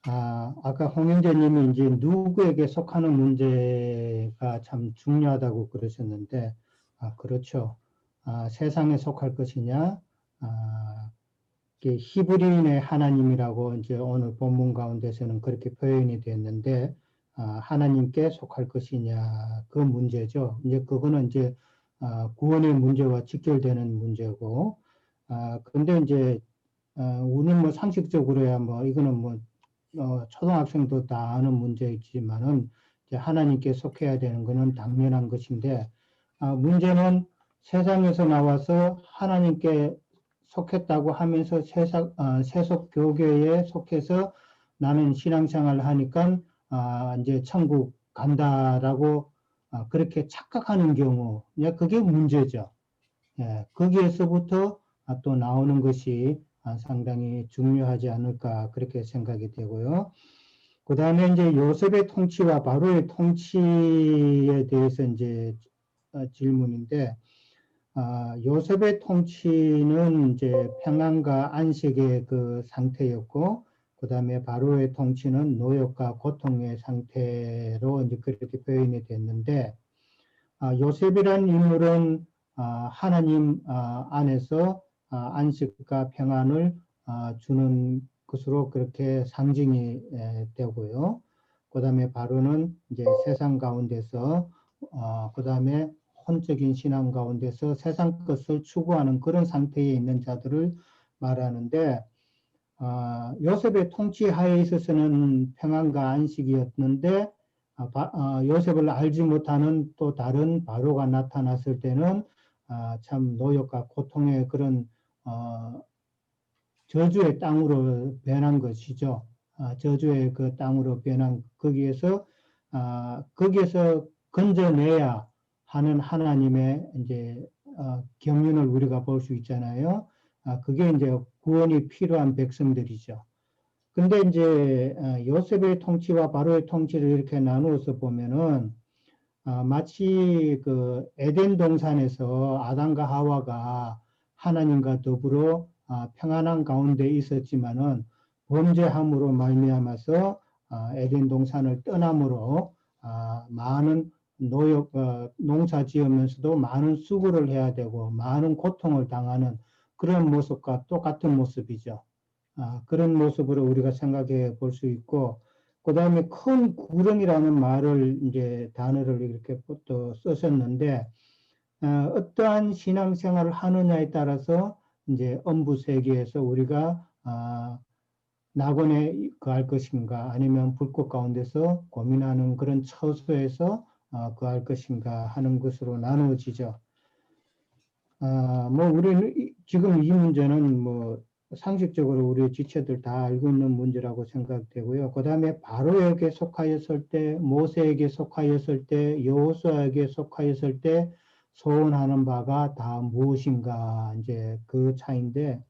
아까 홍영재님이 이제 누구에게 속하는 문제가 참 중요하다고 그러셨는데, 그렇죠. 세상에 속할 것이냐, 히브리인의 하나님이라고 이제 오늘 본문 가운데서는 그렇게 표현이 됐는데, 하나님께 속할 것이냐, 그 문제죠. 이제 그거는 이제 구원의 문제와 직결되는 문제고, 근데 이제 우리는 뭐 상식적으로야 뭐 이거는 뭐 초등학생도 다 아는 문제이지만은 이제 하나님께 속해야 되는 것은 당연한 것인데, 문제는 세상에서 나와서 하나님께 속했다고 하면서 세속 교계에 속해서 나는 신앙생활을 하니까 이제 천국 간다라고 그렇게 착각하는 경우, 그게 문제죠. 예, 거기에서부터 또 나오는 것이 상당히 중요하지 않을까 그렇게 생각이 되고요. 그 다음에 이제 요셉의 통치와 바로의 통치에 대해서 이제 질문인데, 요셉의 통치는 이제 평안과 안식의 그 상태였고, 그 다음에 바로의 통치는 노역과 고통의 상태로 이제 그렇게 표현이 됐는데, 요셉이라는 인물은 하나님 안에서 안식과 평안을 주는 것으로 그렇게 상징이 되고요. 그 다음에 바로는 이제 세상 가운데서 그 다음에 혼적인 신앙 가운데서 세상 것을 추구하는 그런 상태에 있는 자들을 말하는데, 요셉의 통치하에 있어서는 평안과 안식이었는데, 요셉을 알지 못하는 또 다른 바로가 나타났을 때는 참 노역과 고통의 그런 저주의 땅으로 변한 것이죠. 저주의 그 땅으로 변한 거기에서 건져내야 하는 하나님의 이제 경륜을 우리가 볼 수 있잖아요. 그게 이제 구원이 필요한 백성들이죠. 근데 이제 요셉의 통치와 바로의 통치를 이렇게 나누어서 보면은 마치 그 에덴 동산에서 아담과 하와가 하나님과 더불어 평안한 가운데 있었지만은 범죄함으로 말미암아서 에덴 동산을 떠남으로 많은 노역 농사 지으면서도 많은 수고를 해야 되고 많은 고통을 당하는 그런 모습과 똑같은 모습이죠. 그런 모습으로 우리가 생각해 볼 수 있고, 그 다음에 큰 구름이라는 말을 이제 단어를 이렇게 또 쓰셨는데, 어떠한 신앙생활을 하느냐에 따라서 이제 엄부 세계에서 우리가 낙원에 거할 것인가 아니면 불꽃 가운데서 고민하는 그런 처소에서 거할 것인가 하는 것으로 나누어지죠. 뭐 우리는 지금 이 문제는 뭐 상식적으로 우리 지체들 다 알고 있는 문제라고 생각되고요. 그 다음에 바로에게 속하였을 때, 모세에게 속하였을 때, 여호수아에게 속하였을 때 소원하는 바가 다 무엇인가, 이제 그 차이인데,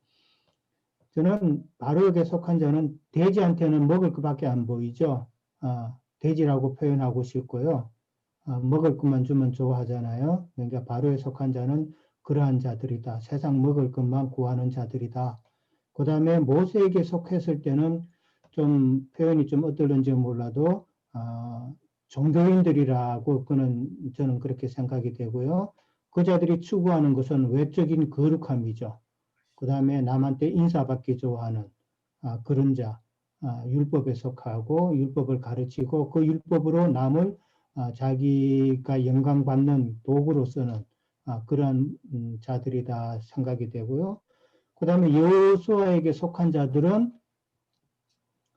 저는 바로에게 속한 자는 돼지한테는 먹을 것밖에 안 보이죠. 돼지라고 표현하고 싶고요. 먹을 것만 주면 좋아하잖아요. 그러니까 바로에 속한 자는 그러한 자들이다. 세상 먹을 것만 구하는 자들이다. 그 다음에 모세에게 속했을 때는 좀 표현이 좀 어떨는지 몰라도 종교인들이라고 저는 그렇게 생각이 되고요. 그 자들이 추구하는 것은 외적인 거룩함이죠. 그 다음에 남한테 인사받기 좋아하는 그런 자, 율법에 속하고 율법을 가르치고 그 율법으로 남을 자기가 영광받는 도구로 쓰는 그런 자들이다 생각이 되고요. 그 다음에 여호수아에게 속한 자들은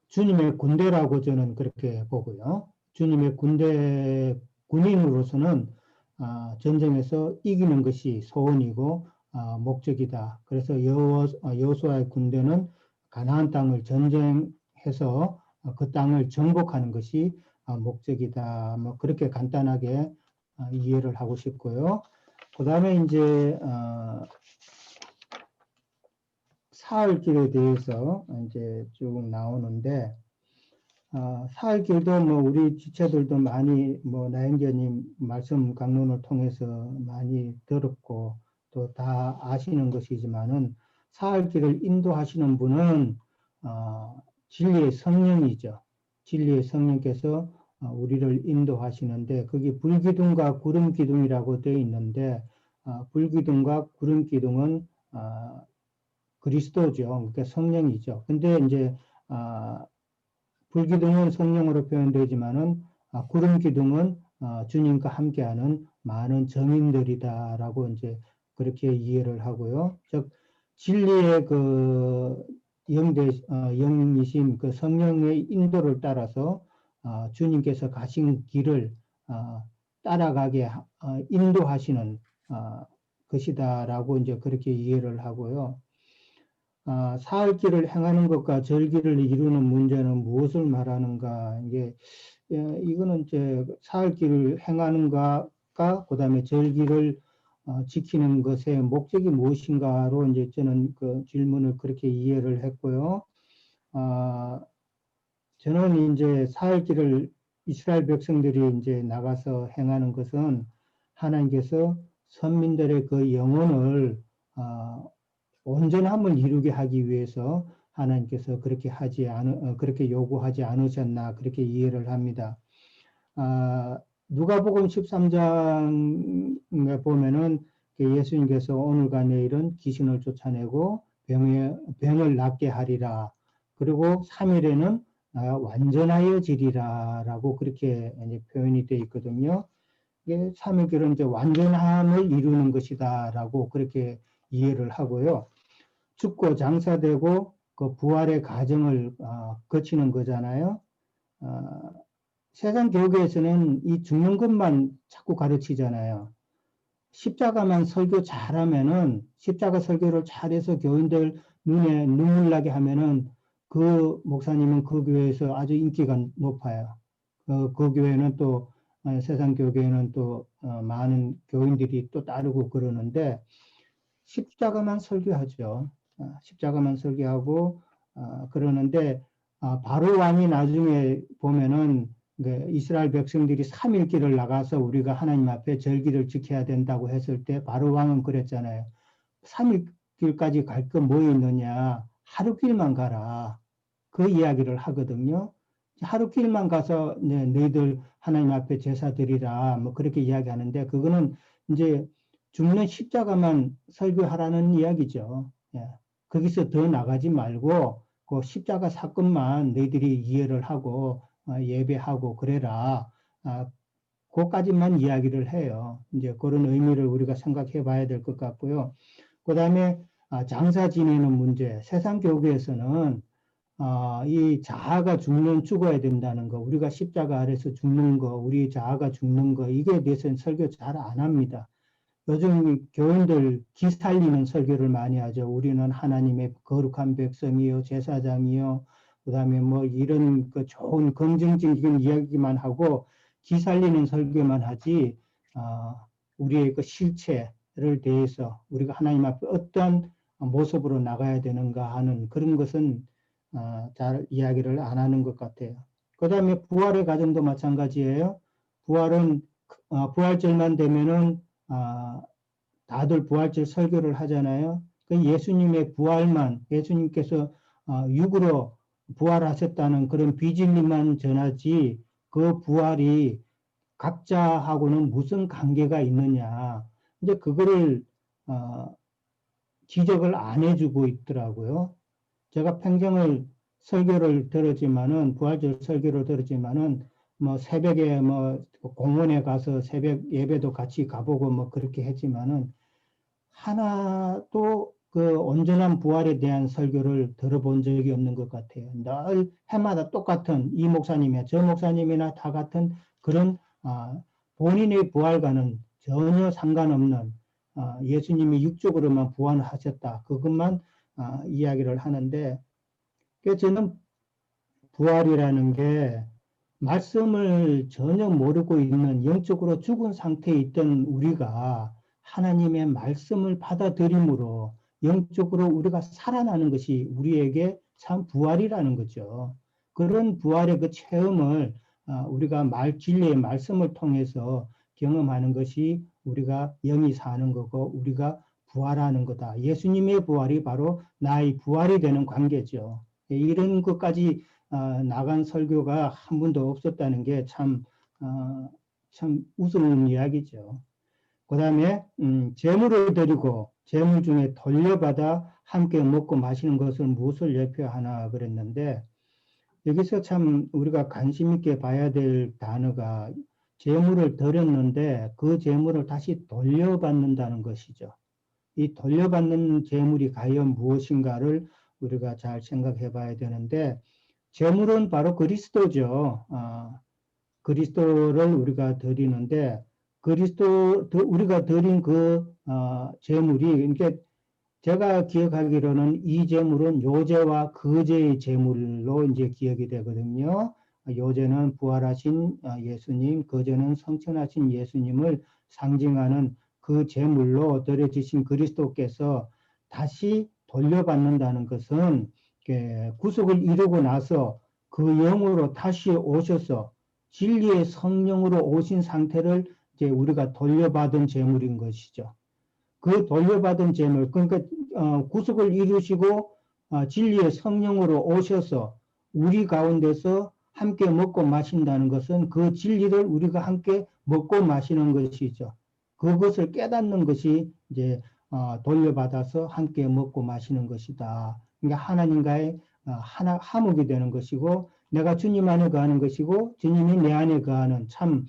주님의 군대라고 저는 그렇게 보고요. 주님의 군인으로서는 전쟁에서 이기는 것이 소원이고 목적이다. 그래서 여호수아의 군대는 가나안 땅을 전쟁해서 그 땅을 정복하는 것이 목적이다. 뭐 그렇게 간단하게 이해를 하고 싶고요. 그 다음에 이제 사흘길에 대해서 이제 쭉 나오는데 사흘길도 뭐 우리 지체들도 많이 뭐 나영자님 말씀 강론을 통해서 많이 들었고 또 다 아시는 것이지만은 사흘길을 인도하시는 분은 진리의 성령이죠. 진리의 성령께서 우리를 인도하시는데 거기 불기둥과 구름기둥이라고 되어 있는데 불기둥과 구름기둥은 그리스도죠. 그러니까 성령이죠. 근데 이제 불기둥은 성령으로 표현되지만은 구름기둥은 주님과 함께하는 많은 정인들이다라고 이제 그렇게 이해를 하고요. 즉 진리의 그 영이신 그 성령의 인도를 따라서 주님께서 가신 길을 따라가게 인도하시는 것이다라고 이제 그렇게 이해를 하고요. 사흘길을 행하는 것과 절기를 이루는 문제는 무엇을 말하는가? 이거는 이제 사흘길을 행하는가가 그다음에 절기를 지키는 것의 목적이 무엇인가로 이제 저는 그 질문을 그렇게 이해를 했고요. 저는 이제 사흘길을 이스라엘 백성들이 이제 나가서 행하는 것은 하나님께서 선민들의 그 영혼을 온전함을 이루게 하기 위해서 하나님께서 그렇게 그렇게 요구하지 않으셨나 그렇게 이해를 합니다. 누가복음 13장에 보면은 예수님께서 오늘과 내일은 귀신을 쫓아내고 병을 낫게 하리라. 그리고 3일에는 완전하여지리라라고 그렇게 이제 표현이 되어 있거든요. 이게 3일길은 이제 완전함을 이루는 것이다라고 그렇게 이해를 하고요. 죽고 장사되고 그 부활의 과정을 거치는 거잖아요. 세상 교계에서는 이 죽는 것만 자꾸 가르치잖아요. 십자가만 설교 잘하면은 십자가 설교를 잘해서 교인들 눈에 눈물 나게 하면은 그 목사님은 그 교회에서 아주 인기가 높아요. 그 교회는 또 세상 교회는 또 많은 교인들이 또 따르고 그러는데 십자가만 설교하죠. 십자가만 설교하고 그러는데 바로 왕이 나중에 보면은 이스라엘 백성들이 3일길을 나가서 우리가 하나님 앞에 절기를 지켜야 된다고 했을 때 바로 왕은 그랬잖아요. 3일길까지 갈 거 뭐 있느냐? 하루길만 가라. 그 이야기를 하거든요. 하루길만 가서 너희들 하나님 앞에 제사 드리라 뭐 그렇게 이야기하는데 그거는 이제 죽는 십자가만 설교하라는 이야기죠. 예. 거기서 더 나가지 말고 그 십자가 사건만 너희들이 이해를 하고 예배하고 그래라. 그까지만 이야기를 해요. 이제 그런 의미를 우리가 생각해 봐야 될 것 같고요. 그 다음에 장사 지내는 문제. 세상 교회에서는 이 자아가 죽어야 된다는 거, 우리가 십자가 아래서 죽는 거, 우리 자아가 죽는 거, 이거에 대해서는 설교 잘 안 합니다. 요즘 교인들 기 살리는 설교를 많이 하죠. 우리는 하나님의 거룩한 백성이요, 제사장이요, 그 다음에 뭐 이런 그 좋은 긍정적인 이야기만 하고 기 살리는 설교만 하지, 우리의 그 실체를 대해서 우리가 하나님 앞에 어떤 모습으로 나가야 되는가 하는 그런 것은 잘 이야기를 안 하는 것 같아요. 그 다음에 부활의 가정도 마찬가지예요. 부활은 부활절만 되면은 다들 부활절 설교를 하잖아요. 그 예수님의 부활만, 예수님께서 육으로 부활하셨다는 그런 비진리만 전하지 그 부활이 각자하고는 무슨 관계가 있느냐. 이제 그거를 지적을 안 해주고 있더라고요. 제가 평생을 설교를 들었지만은 부활절 설교를 들었지만은 뭐 새벽에 뭐 공원에 가서 새벽 예배도 같이 가보고 뭐 그렇게 했지만은 하나도 그 온전한 부활에 대한 설교를 들어본 적이 없는 것 같아요. 늘 해마다 똑같은 이 목사님이나 저 목사님이나 다 같은 그런 본인의 부활과는 전혀 상관없는 예수님이 육적으로만 부활하셨다. 그것만 이야기를 하는데 그래서 저는 부활이라는 게 말씀을 전혀 모르고 있는 영적으로 죽은 상태에 있던 우리가 하나님의 말씀을 받아들임으로 영적으로 우리가 살아나는 것이 우리에게 참 부활이라는 거죠. 그런 부활의 그 체험을 우리가 진리의 말씀을 통해서 경험하는 것이 우리가 영이 사는 거고 우리가 부활하는 거다. 예수님의 부활이 바로 나의 부활이 되는 관계죠. 이런 것까지 나간 설교가 한 번도 없었다는 게 참 우스운 이야기죠. 그 다음에 재물을 드리고 재물 중에 돌려받아 함께 먹고 마시는 것을 무엇을 예표하나 그랬는데 여기서 참 우리가 관심 있게 봐야 될 단어가 재물을 드렸는데 그 재물을 다시 돌려받는다는 것이죠. 이 돌려받는 재물이 과연 무엇인가를 우리가 잘 생각해 봐야 되는데 재물은 바로 그리스도죠. 그리스도를 우리가 드리는데 우리가 드린 그 재물이 그러니까 제가 기억하기로는 이 재물은 요제와 거제의 재물로 이제 기억이 되거든요. 요제는 부활하신 예수님, 거제는 성천하신 예수님을 상징하는 그 재물로 드려지신 그리스도께서 다시 돌려받는다는 것은 구속을 이루고 나서 그 영으로 다시 오셔서 진리의 성령으로 오신 상태를 이제 우리가 돌려받은 재물인 것이죠. 그 돌려받은 재물, 그러니까 구속을 이루시고 진리의 성령으로 오셔서 우리 가운데서 함께 먹고 마신다는 것은 그 진리를 우리가 함께 먹고 마시는 것이죠. 그것을 깨닫는 것이 이제 돌려받아서 함께 먹고 마시는 것이다. 그러니까 하나님과의 화목이 되는 것이고 내가 주님 안에 거하는 것이고 주님이 내 안에 거하는 참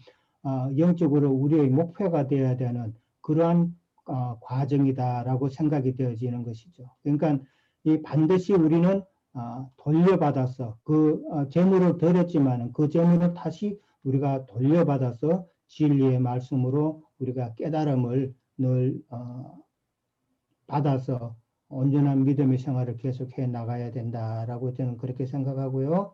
영적으로 우리의 목표가 되어야 되는 그러한 과정이다라고 생각이 되어지는 것이죠. 그러니까 이 반드시 우리는 돌려받아서 그 재물을 드렸지만 그 재물을 다시 우리가 돌려받아서 진리의 말씀으로 우리가 깨달음을 늘 받아서 온전한 믿음의 생활을 계속해 나가야 된다라고 저는 그렇게 생각하고요.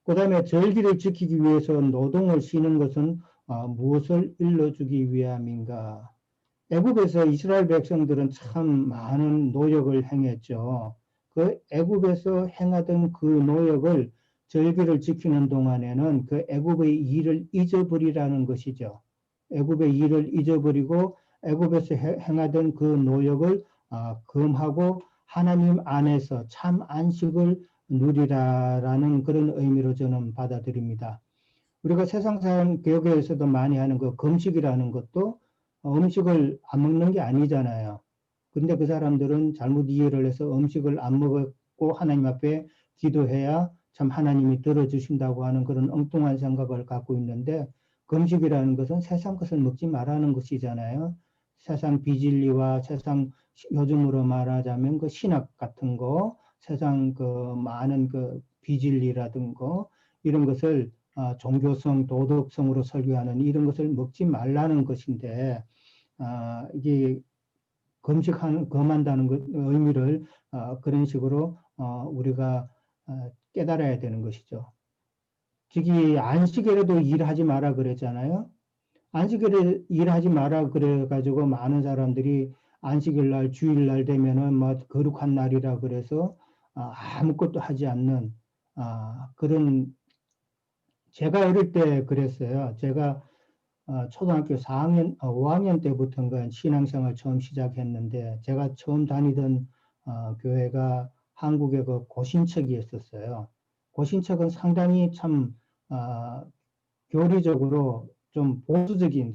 그 다음에 절기를 지키기 위해서 노동을 쉬는 것은 무엇을 일러주기 위함인가? 애굽에서 이스라엘 백성들은 참 많은 노력을 행했죠. 그 애굽에서 행하던 그 노력을 절기를 지키는 동안에는 그 애굽의 일을 잊어버리라는 것이죠. 애굽의 일을 잊어버리고 애굽에서 행하던 그 노력을 금하고 하나님 안에서 참 안식을 누리라라는 그런 의미로 저는 받아들입니다. 우리가 세상사람 교회에서도 많이 하는 그 금식이라는 것도 음식을 안 먹는 게 아니잖아요. 근데 그 사람들은 잘못 이해를 해서 음식을 안 먹고 하나님 앞에 기도해야 참 하나님이 들어주신다고 하는 그런 엉뚱한 생각을 갖고 있는데 금식이라는 것은 세상 것을 먹지 말라는 것이잖아요. 세상 비진리와 세상 요즘으로 말하자면 그 신학 같은 거, 세상 그 많은 그 비진리라든가 이런 것을 종교성, 도덕성으로 설교하는 이런 것을 먹지 말라는 것인데 이게 금한다는 것, 의미를 그런 식으로 우리가 깨달아야 되는 것이죠. 즉이 안식일에도 일하지 마라 그랬잖아요. 안식일에 일하지 마라 그래가지고 많은 사람들이 안식일날 주일날 되면은 뭐 거룩한 날이라 그래서 아무것도 하지 않는 그런 제가 어릴 때 그랬어요. 제가 초등학교 5학년 때부터인가 신앙생활 처음 시작했는데 제가 처음 다니던 교회가 한국의 그 고신척이었었어요. 고신척은 상당히 참 교리적으로 좀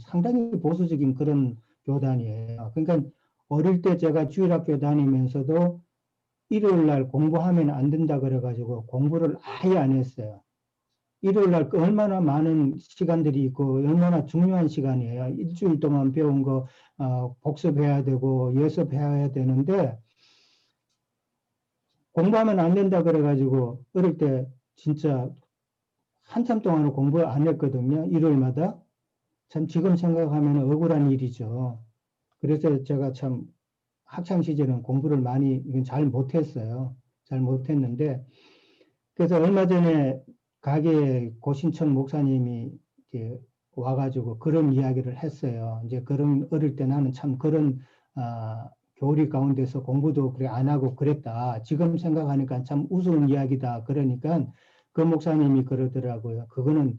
상당히 보수적인 그런 교단이에요. 그러니까 어릴 때 제가 주일학교 다니면서도 일요일 날 공부하면 안 된다 그래가지고 공부를 아예 안 했어요. 일요일 날 얼마나 많은 시간들이 있고 얼마나 중요한 시간이에요. 일주일 동안 배운 거 복습해야 되고 예습해야 되는데 공부하면 안 된다 그래가지고 어릴 때 진짜 한참 동안 공부 안 했거든요. 일요일마다. 참 지금 생각하면 억울한 일이죠. 그래서 제가 참 학창 시절은 공부를 많이 잘 못했어요. 잘 못했는데 그래서 얼마 전에 가게 고신천 목사님이 이제 와가지고 그런 이야기를 했어요. 이제 그런 어릴 때 나는 참 그런 교리 가운데서 공부도 그래 안 하고 그랬다. 지금 생각하니까 참 우스운 이야기다. 그러니까 그 목사님이 그러더라고요. 그거는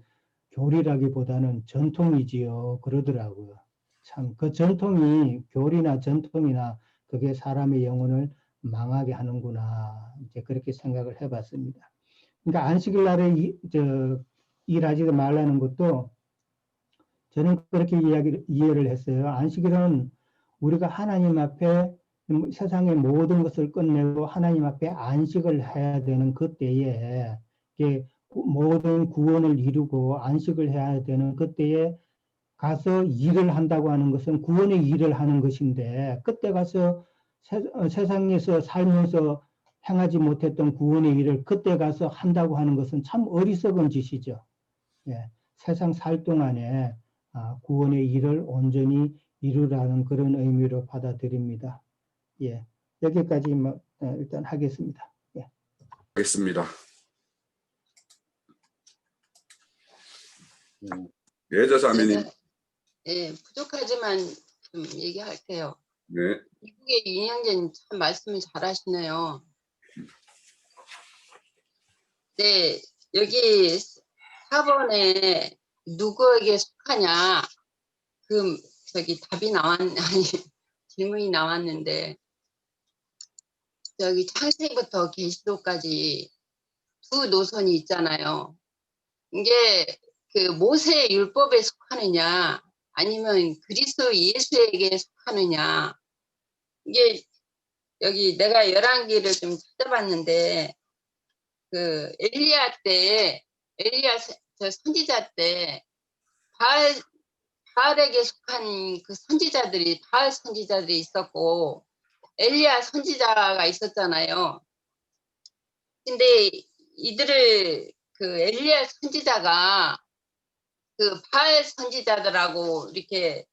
교리라기보다는 전통이지요. 그러더라고요. 참 그 전통이 교리나 전통이나 그게 사람의 영혼을 망하게 하는구나. 이제 그렇게 생각을 해봤습니다. 그러니까 안식일 날에 일하지 말라는 것도 저는 그렇게 이해를 했어요. 안식일은 우리가 하나님 앞에 세상의 모든 것을 끝내고 하나님 앞에 안식을 해야 되는 그때에 모든 구원을 이루고 안식을 해야 되는 그때에 가서 일을 한다고 하는 것은 구원의 일을 하는 것인데 그때 가서 세상에서 살면서 행하지 못했던 구원의 일을 그때 가서 한다고 하는 것은 참 어리석은 짓이죠. 예, 세상 살 동안에 구원의 일을 온전히 이루라는 그런 의미로 받아들입니다. 예, 여기까지 일단 하겠습니다. 예. 알겠습니다. 예저자매님. 제가 부족하지만 좀 얘기할게요. 네. 미국의 이영재님 참 말씀을 잘하시네요. 네, 여기 4번에 누구에게 속하냐 저기 답이 아니 질문이 나왔는데 저기 창세기부터 계시록까지 두 노선이 있잖아요. 이게 그 모세의 율법에 속하느냐 아니면 그리스도 예수에게 속하느냐 이게 여기 내가 열왕기를 좀 찾아봤는데 그 엘리야 저 선지자 때 바알에게 속한 그 선지자들이 바알 선지자들이 있었고 엘리야 선지자가 있었잖아요. 근데 이들을 그 엘리야 선지자가 그 바알 선지자들하고 이렇게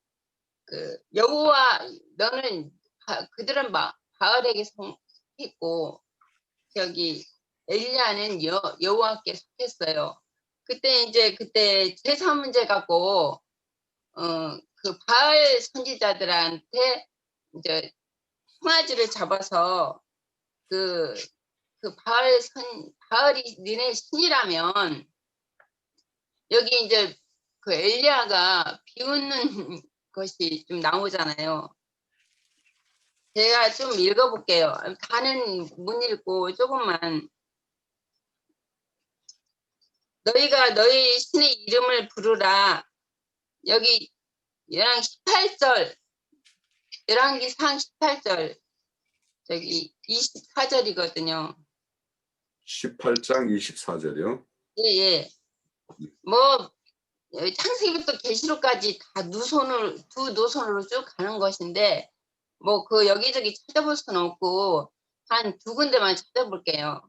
그 여호와 너는 그들은 바알에게 속했고 저기 엘리야는 여호와께 속했어요. 그때 제사 문제 갖고 그 바알 선지자들한테 이제 송아지를 잡아서 그 바알이 니네 신이라면 여기 이제 그 엘리야가 비웃는 것이 좀 나오잖아요. 제가 좀 읽어볼게요. 다는 못 읽고 조금만. 너희가 너희 신의 이름을 부르라. 여기 열왕기 18절, 열왕기상 18절, 저기 24절이거든요. 18장 24절이요. 예. 뭐 창세기부터 계시록까지 다 두 노선으로 쭉 가는 것인데 뭐 그 여기저기 찾아볼 수는 없고 한 두 군데만 찾아볼게요.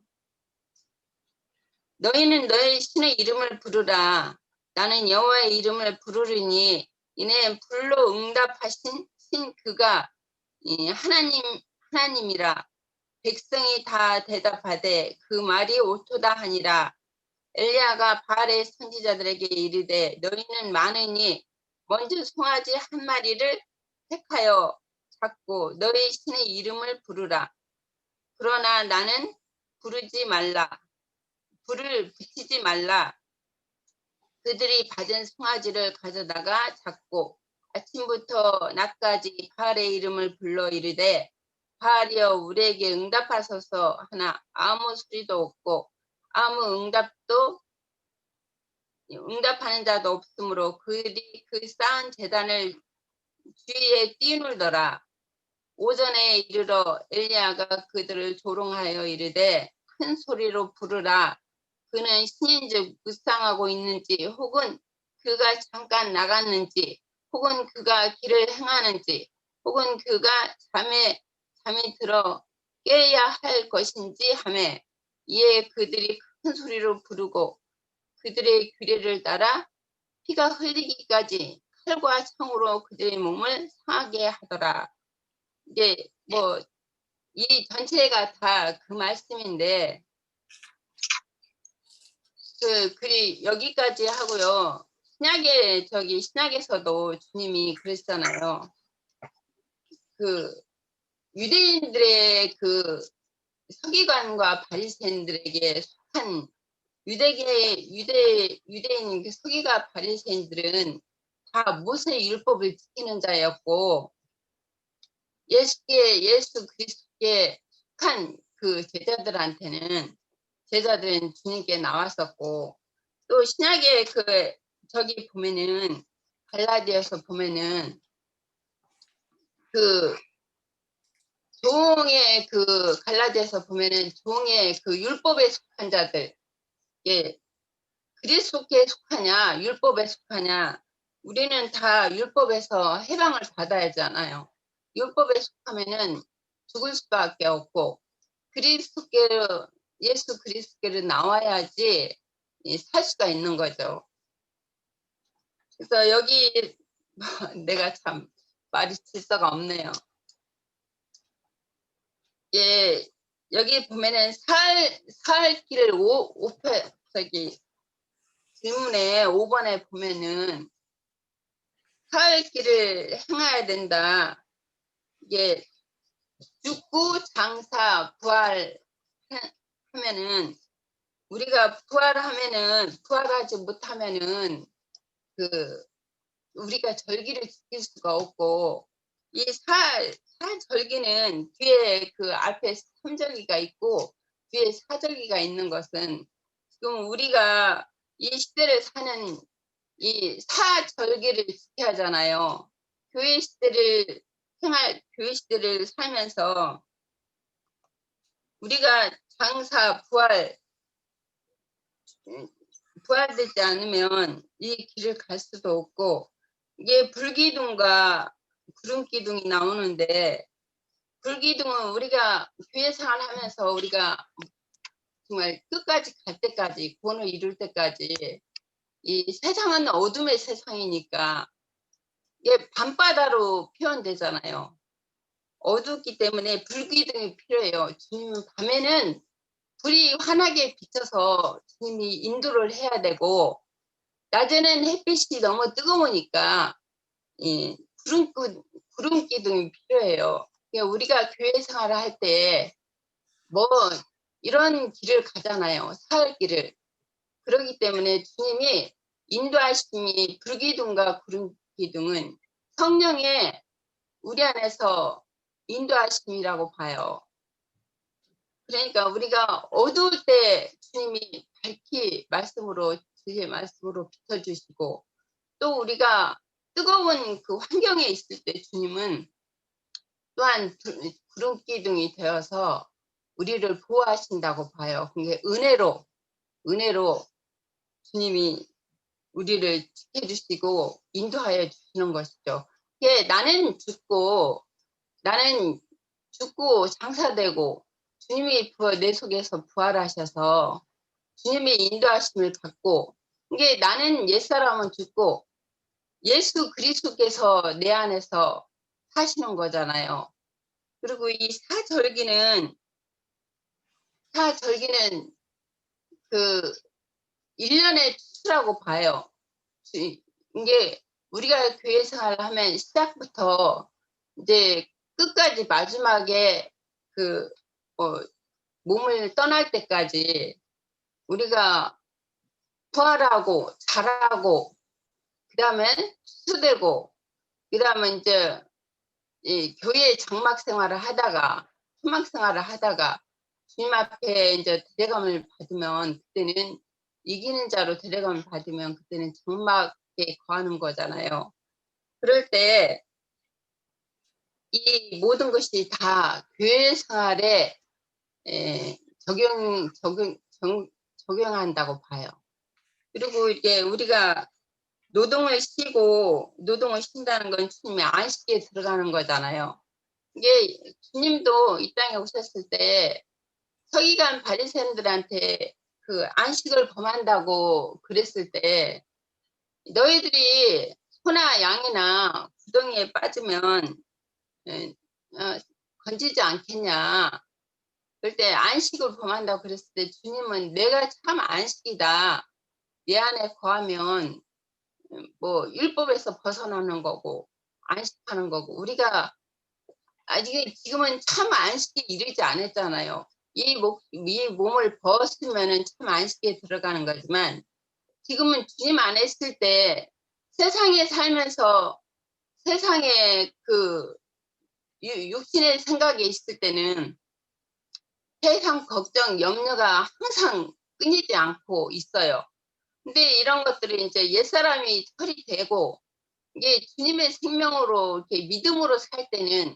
너희는 너희 신의 이름을 부르라. 나는 여호와의 이름을 부르리니 이는 불로 응답하신 신 그가 하나님이라. 백성이 다 대답하되 그 말이 옳도다 하니라. 엘리야가 바알의 선지자들에게 이르되 너희는 많으니 먼저 송아지 한 마리를 택하여 잡고 너희 신의 이름을 부르라. 그러나 나는 불을 붙이지 말라. 그들이 받은 송아지를 가져다가 잡고 아침부터 낮까지 바알의 이름을 불러 이르되 바알이여 우리에게 응답하소서 하나 아무 소리도 없고 아무 응답하는 자도 없으므로 그들이 그 쌓은 제단을 주위에 뛰놀더라. 오전에 이르러 엘리야가 그들을 조롱하여 이르되 큰 소리로 부르라. 그는 신인즉 묵상하고 있는지 혹은 그가 잠깐 나갔는지 혹은 그가 길을 행하는지 혹은 그가 잠이 들어 깨야 할 것인지 하매 이에 그들이 큰 소리로 부르고 그들의 규례를 따라 피가 흘리기까지 칼과 창으로 그들의 몸을 상하게 하더라. 이제 뭐 이 전체가 다 그 말씀인데 글이 여기까지 하고요. 신약에서도 주님이 그랬잖아요. 그 유대인들의 그 서기관과 바리새인들에게 속한 유대인 그 서기관 바리새인들은 다 모세의 율법을 지키는 자였고 예수 그리스도께 속한 그 제자들은 주님께 나왔었고 또 신약에 저기 보면은 갈라디아서 보면은 그 종의 그 갈라디아서 보면은 종의 그 율법에 속한 자들 그리스도께 속하냐 율법에 속하냐 우리는 다 율법에서 해방을 받아야 하잖아요. 율법에 속하면은 죽을 수밖에 없고 예수 그리스도께로 나와야지 살 수가 있는 거죠. 그래서 여기 내가 참 말이 질서가 없네요. 여기 보면은 살 길을 질문에 5번에 보면은 살 길을 행해야 된다. 이게 죽고 장사 부활 하면은 우리가 부활하지 못하면은 우리가 절기를 지킬 수가 없고 이 살 절기는 뒤에 그 앞에 3절기가 있고 뒤에 4절기가 있는 것은 지금 우리가 이 시대를 사는 이 사절기를 지켜야 하잖아요. 교회 시대를 살면서 우리가 장사 부활되지 않으면 이 길을 갈 수도 없고 이게 불기둥과 구름기둥이 나오는데 불기둥은 우리가 교회 생활하면서 우리가 정말 끝까지 갈 때까지 구원을 이룰 때까지 이 세상은 어둠의 세상이니까 이게 밤바다로 표현되잖아요. 어둡기 때문에 불기둥이 필요해요. 주님은 밤에는 불이 환하게 비쳐서 주님이 인도를 해야 되고 낮에는 햇빛이 너무 뜨거우니까 구름기둥이 필요해요. 그러니까 우리가 교회 생활을 할 때 뭐 이런 길을 가잖아요. 살 길을. 그렇기 때문에 주님이 인도하심이 불기둥과 구름기둥은 성령의 우리 안에서 인도하심이라고 봐요. 그러니까 우리가 어두울 때 주님이 밝히 주의 말씀으로 비춰주시고 또 우리가 뜨거운 그 환경에 있을 때 주님은 또한 구름기둥이 되어서 우리를 보호하신다고 봐요. 그게 은혜로 주님이 우리를 지켜주시고 인도하여 주시는 것이죠. 나는 죽고 장사되고 주님이 내 속에서 부활하셔서 주님의 인도하심을 받고 이게 나는 옛사람은 죽고 예수 그리스도께서 내 안에서 사시는 거잖아요. 그리고 이 사절기는 그 1년의 추수라고 봐요. 이게 우리가 교회 생활을 하면 시작부터 이제 끝까지 마지막에 몸을 떠날 때까지 우리가 부활하고 자라고 그다음에 수되고 그다음에 이제 이 교회 장막 생활을 하다가 소망 생활을 하다가 주님 앞에 이제 데려감을 받으면 그때는 이기는 자로 데려감을 받으면 그때는 장막에 거하는 거잖아요. 그럴 때 이 모든 것이 다 교회 생활에 적용한다고 봐요. 그리고 이제 우리가 노동을 쉰다는 건 주님의 안식기에 들어가는 거잖아요. 이게 주님도 이 땅에 오셨을 때 서기관 바리새인들한테 그 안식을 범한다고 그랬을 때 너희들이 소나 양이나 구덩이에 빠지면 건지지 않겠냐. 그럴 때 안식을 범한다고 그랬을 때 주님은 내가 참 안식이다. 내 안에 거하면 뭐 율법에서 벗어나는 거고 안식하는 거고 우리가 아직 지금은 참 안식에 이르지 않았잖아요. 이 몸을 벗으면은 참 안식에 들어가는 거지만 지금은 주님 안에 있을 때 세상에 살면서 세상에 그 육신의 생각에 있을 때는 세상 걱정 염려가 항상 끊이지 않고 있어요. 근데 이런 것들이 이제 옛사람이 처리되고 이게 주님의 생명으로 이렇게 믿음으로 살 때는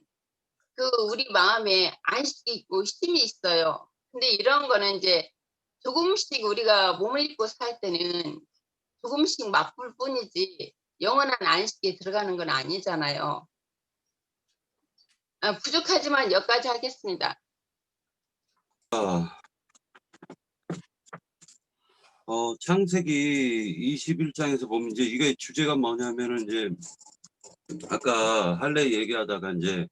그 우리 마음에 안식이 있고 힘이 있어요. 근데 이런 거는 이제 조금씩 우리가 몸을 입고 살 때는 조금씩 맛볼 뿐이지 영원한 안식에 들어가는 건 아니잖아요. 부족하지만 여기까지 하겠습니다. 창세기 21장에서 보면 이제 이게 주제가 뭐냐면은 이제 아까 할례 얘기하다가 이제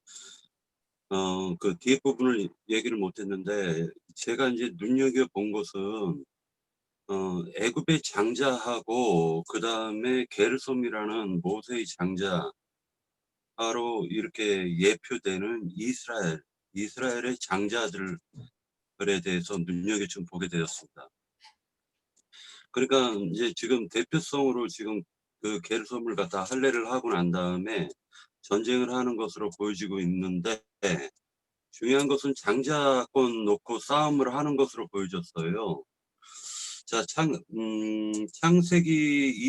그 뒤에 부분을 얘기를 못했는데 제가 이제 눈여겨 본 것은 애굽의 장자하고 그 다음에 게르솜이라는 모세의 장자로 이렇게 예표되는 이스라엘의 장자들에 대해서 눈여겨 좀 보게 되었습니다. 그러니까 이제 지금 대표성으로 지금 그 게르솜을 갖다 할례를 하고 난 다음에 전쟁을 하는 것으로 보여지고 있는데 중요한 것은 장자권 놓고 싸움을 하는 것으로 보여졌어요. 자, 창세기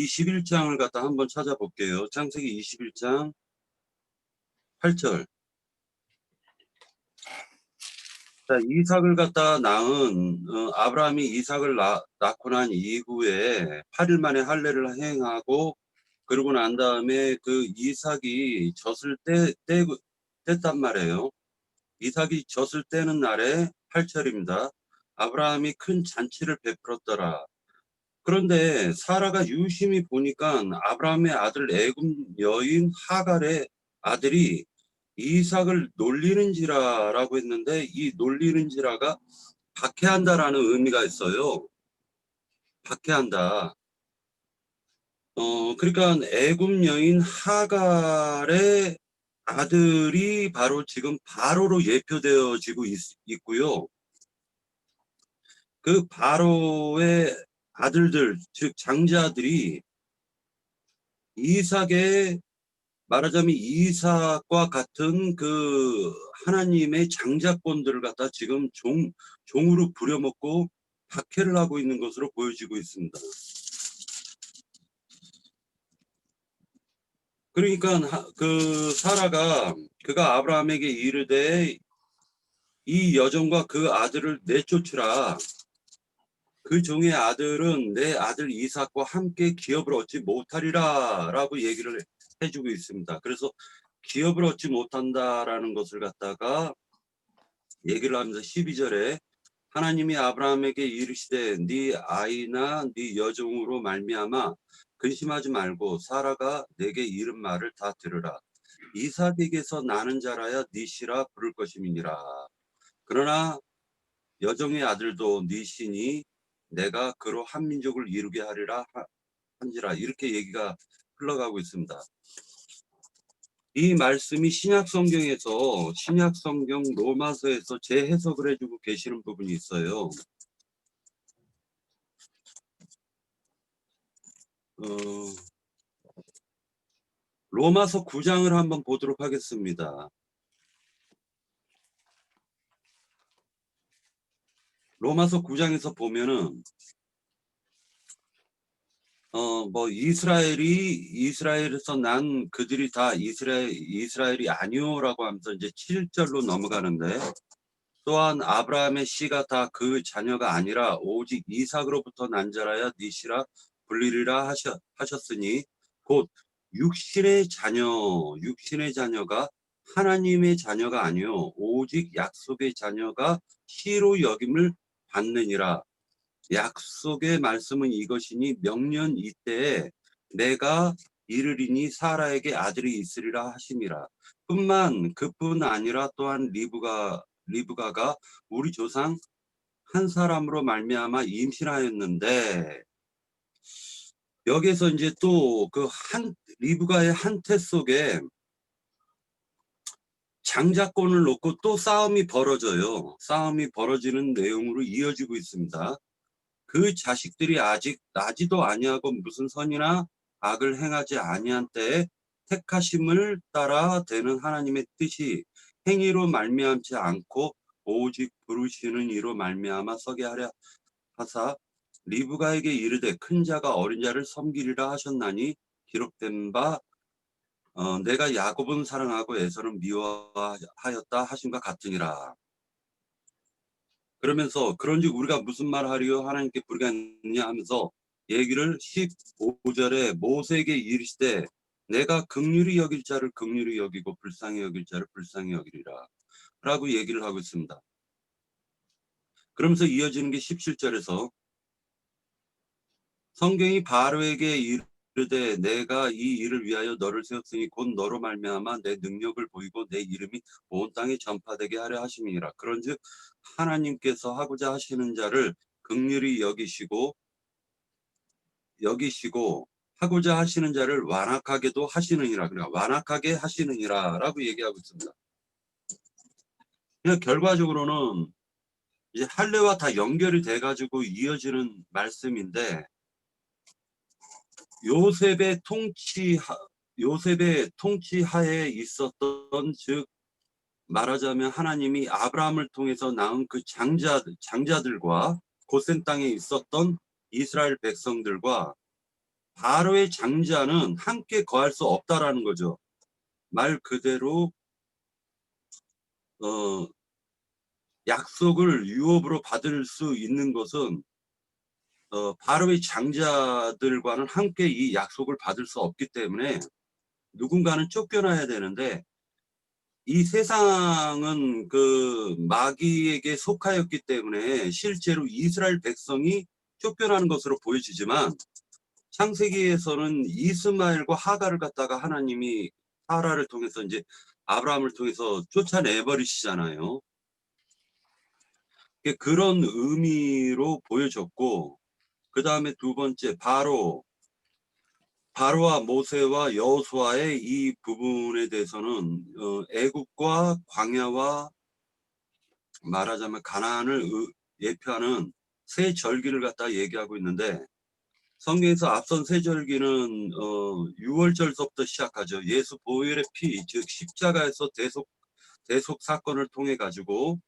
21장을 갖다 한번 찾아볼게요. 창세기 21장 8절. 자, 이삭을 갖다 낳은 아브라함이 이삭을 낳고 난 이후에 8일 만에 할례를 행하고 그러고 난 다음에 그 이삭이 젖을 뗐단 말이에요. 이삭이 젖을 떼는 날에 8절입니다. 아브라함이 큰 잔치를 베풀었더라. 그런데 사라가 유심히 보니까 아브라함의 아들 애굽 여인 하갈의 아들이 이삭을 놀리는지라라고 했는데 이 놀리는지라가 박해한다라는 의미가 있어요. 박해한다. 그러니까 애굽 여인 하갈의 아들이 바로 지금 바로로 예표되어지고 있고요. 그 바로의 아들들, 즉 장자들이 이삭의 말하자면 이삭과 같은 그 하나님의 장자권들을 갖다 지금 종으로 부려먹고 박해를 하고 있는 것으로 보여지고 있습니다. 그러니까 그 사라가 그가 아브라함에게 이르되 이 여종과 그 아들을 내쫓으라. 그 종의 아들은 내 아들 이삭과 함께 기업을 얻지 못하리라 라고 얘기를 해주고 있습니다. 그래서 기업을 얻지 못한다라는 것을 갖다가 얘기를 하면서 12절에 하나님이 아브라함에게 이르시되 네 아이나 네 여종으로 말미암아 근심하지 말고 사라가 내게 이른 말을 다 들으라. 이삭에게서 나는 자라야 네 씨라 부를 것임이니라. 그러나 여종의 아들도 네 씨니 내가 그로 한 민족을 이루게 하리라 한지라. 이렇게 얘기가 흘러가고 있습니다. 이 말씀이 신약 성경에서 신약 성경 로마서에서 재해석을 해주고 계시는 부분이 있어요. 로마서 9장을 한번 보도록 하겠습니다. 로마서 9장에서 보면은 뭐 이스라엘에서 난 그들이 다 이스라엘이 아니오라고 하면서 이제 7절로 넘어가는데, 또한 아브라함의 씨가 다 그 자녀가 아니라 오직 이삭으로부터 난 자라야 네 씨라 불리리라 하셨으니, 곧 육신의 자녀가 하나님의 자녀가 아니요 오직 약속의 자녀가 씨로 여김을 받느니라. 약속의 말씀은 이것이니 명년 이때에 내가 이르리니 사라에게 아들이 있으리라 하심이라. 그뿐 아니라 또한 리브가가 우리 조상 한 사람으로 말미암아 임신하였는데, 여기서 이제 또 그 리브가의 한태 속에 장자권을 놓고 또 싸움이 벌어져요. 싸움이 벌어지는 내용으로 이어지고 있습니다. 그 자식들이 아직 나지도 아니하고 무슨 선이나 악을 행하지 아니한 때에 택하심을 따라 되는 하나님의 뜻이 행위로 말미암지 않고 오직 부르시는 이로 말미암아 서게 하려 하사 리브가에게 이르되 큰 자가 어린 자를 섬기리라 하셨나니 기록된 바 내가 야곱은 사랑하고 에서는 미워하였다 하심과 같으니라. 그러면서 그런즉 우리가 무슨 말 하리요 하나님께 불의가 있느냐 하면서 얘기를 15절에 모세에게 이르시되 내가 긍휼히 여길 자를 긍휼히 여기고 불쌍히 여길 자를 불쌍히 여기리라 라고 얘기를 하고 있습니다. 그러면서 이어지는 게 17절에서 성경이 바로에게 이르되 내가 이 일을 위하여 너를 세웠으니 곧 너로 말미암아 내 능력을 보이고 내 이름이 온 땅에 전파되게 하려 하심이니라. 그런즉 하나님께서 하고자 하시는 자를 긍휼히 여기시고 하고자 하시는 자를 완악하게도 하시느니라. 그러니까 완악하게 하시느니라 라고 얘기하고 있습니다. 그냥 결과적으로는 이제 할례와 다 연결이 돼 가지고 이어지는 말씀인데, 요셉의 통치하에 있었던, 즉 말하자면 하나님이 아브라함을 통해서 낳은 그 장자들과 고센 땅에 있었던 이스라엘 백성들과 바로의 장자는 함께 거할 수 없다라는 거죠. 말 그대로 약속을 유업으로 받을 수 있는 것은 바로의 장자들과는 함께 이 약속을 받을 수 없기 때문에 누군가는 쫓겨나야 되는데, 이 세상은 그 마귀에게 속하였기 때문에 실제로 이스라엘 백성이 쫓겨나는 것으로 보여지지만, 창세기에서는 이스마엘과 하갈을 갖다가 하나님이 사라를 통해서 이제 아브라함을 통해서 쫓아내버리시잖아요. 그런 의미로 보여졌고, 그 다음에 두 번째 바로와 모세와 여호수아의 이 부분에 대해서는 애굽과 광야와 말하자면 가나안을 예표하는 세 절기를 갖다 얘기하고 있는데, 성경에서 앞선 세 절기는 6월절서부터 시작하죠. 예수 보혈의 피, 즉 십자가에서 대속 사건을 통해 가지고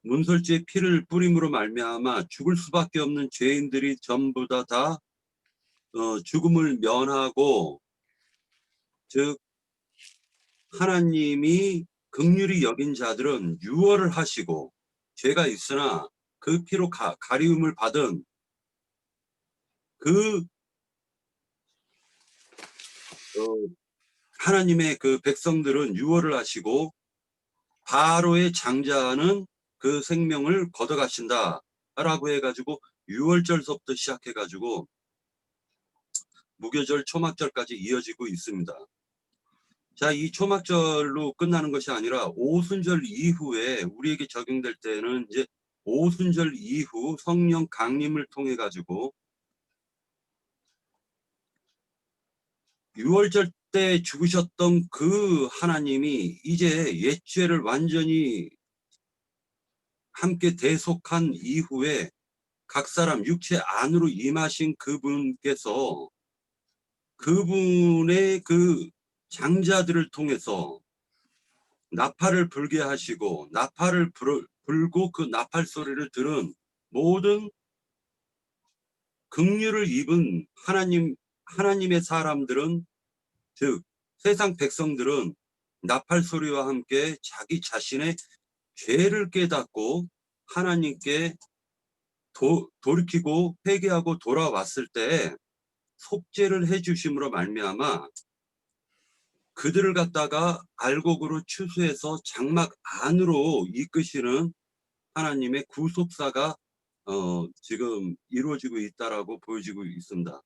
문설주의 피를 뿌림으로 말미암아 죽을 수밖에 없는 죄인들이 전부 다 죽음을 면하고, 즉 하나님이 긍휼히 여긴 자들은 유월을 하시고, 죄가 있으나 그 피로 가리움을 받은 그 하나님의 그 백성들은 유월을 하시고, 바로의 장자는 그 생명을 걷어가신다 라고 해가지고 6월절서부터 시작해가지고 무교절, 초막절까지 이어지고 있습니다. 자, 이 초막절로 끝나는 것이 아니라 오순절 이후에 우리에게 적용될 때는 이제 오순절 이후 성령 강림을 통해 가지고 6월절 때 죽으셨던 그 하나님이 이제 옛죄를 완전히 함께 대속한 이후에 각 사람 육체 안으로 임하신 그분께서 그분의 그 장자들을 통해서 나팔을 불게 하시고 나팔을 불고 그 나팔 소리를 들은 모든 긍휼을 입은 하나님의 사람들은, 즉 세상 백성들은 나팔 소리와 함께 자기 자신의 죄를 깨닫고 하나님께 돌이키고 회개하고 돌아왔을 때 속죄를 해주심으로 말미암아 그들을 갖다가 알곡으로 추수해서 장막 안으로 이끄시는 하나님의 구속사가 지금 이루어지고 있다라고 보여지고 있습니다.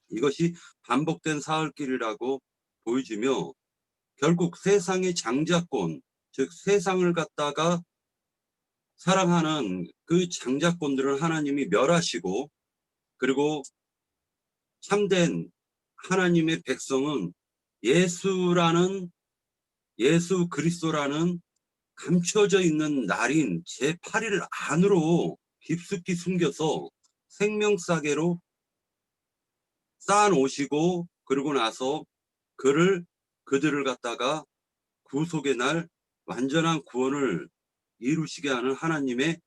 이것이 반복된 사흘길이라고 보여지며 결국 세상의 장자권, 즉 세상을 갖다가 사랑하는 그 장자권들을 하나님이 멸하시고, 그리고 참된 하나님의 백성은 예수 그리스도라는 감춰져 있는 날인 제8일 안으로 깊숙이 숨겨서 생명싸개로 쌓아놓으시고, 그러고 나서 그들을 갖다가 구속의 날 완전한 구원을 이루시게 하는 하나님의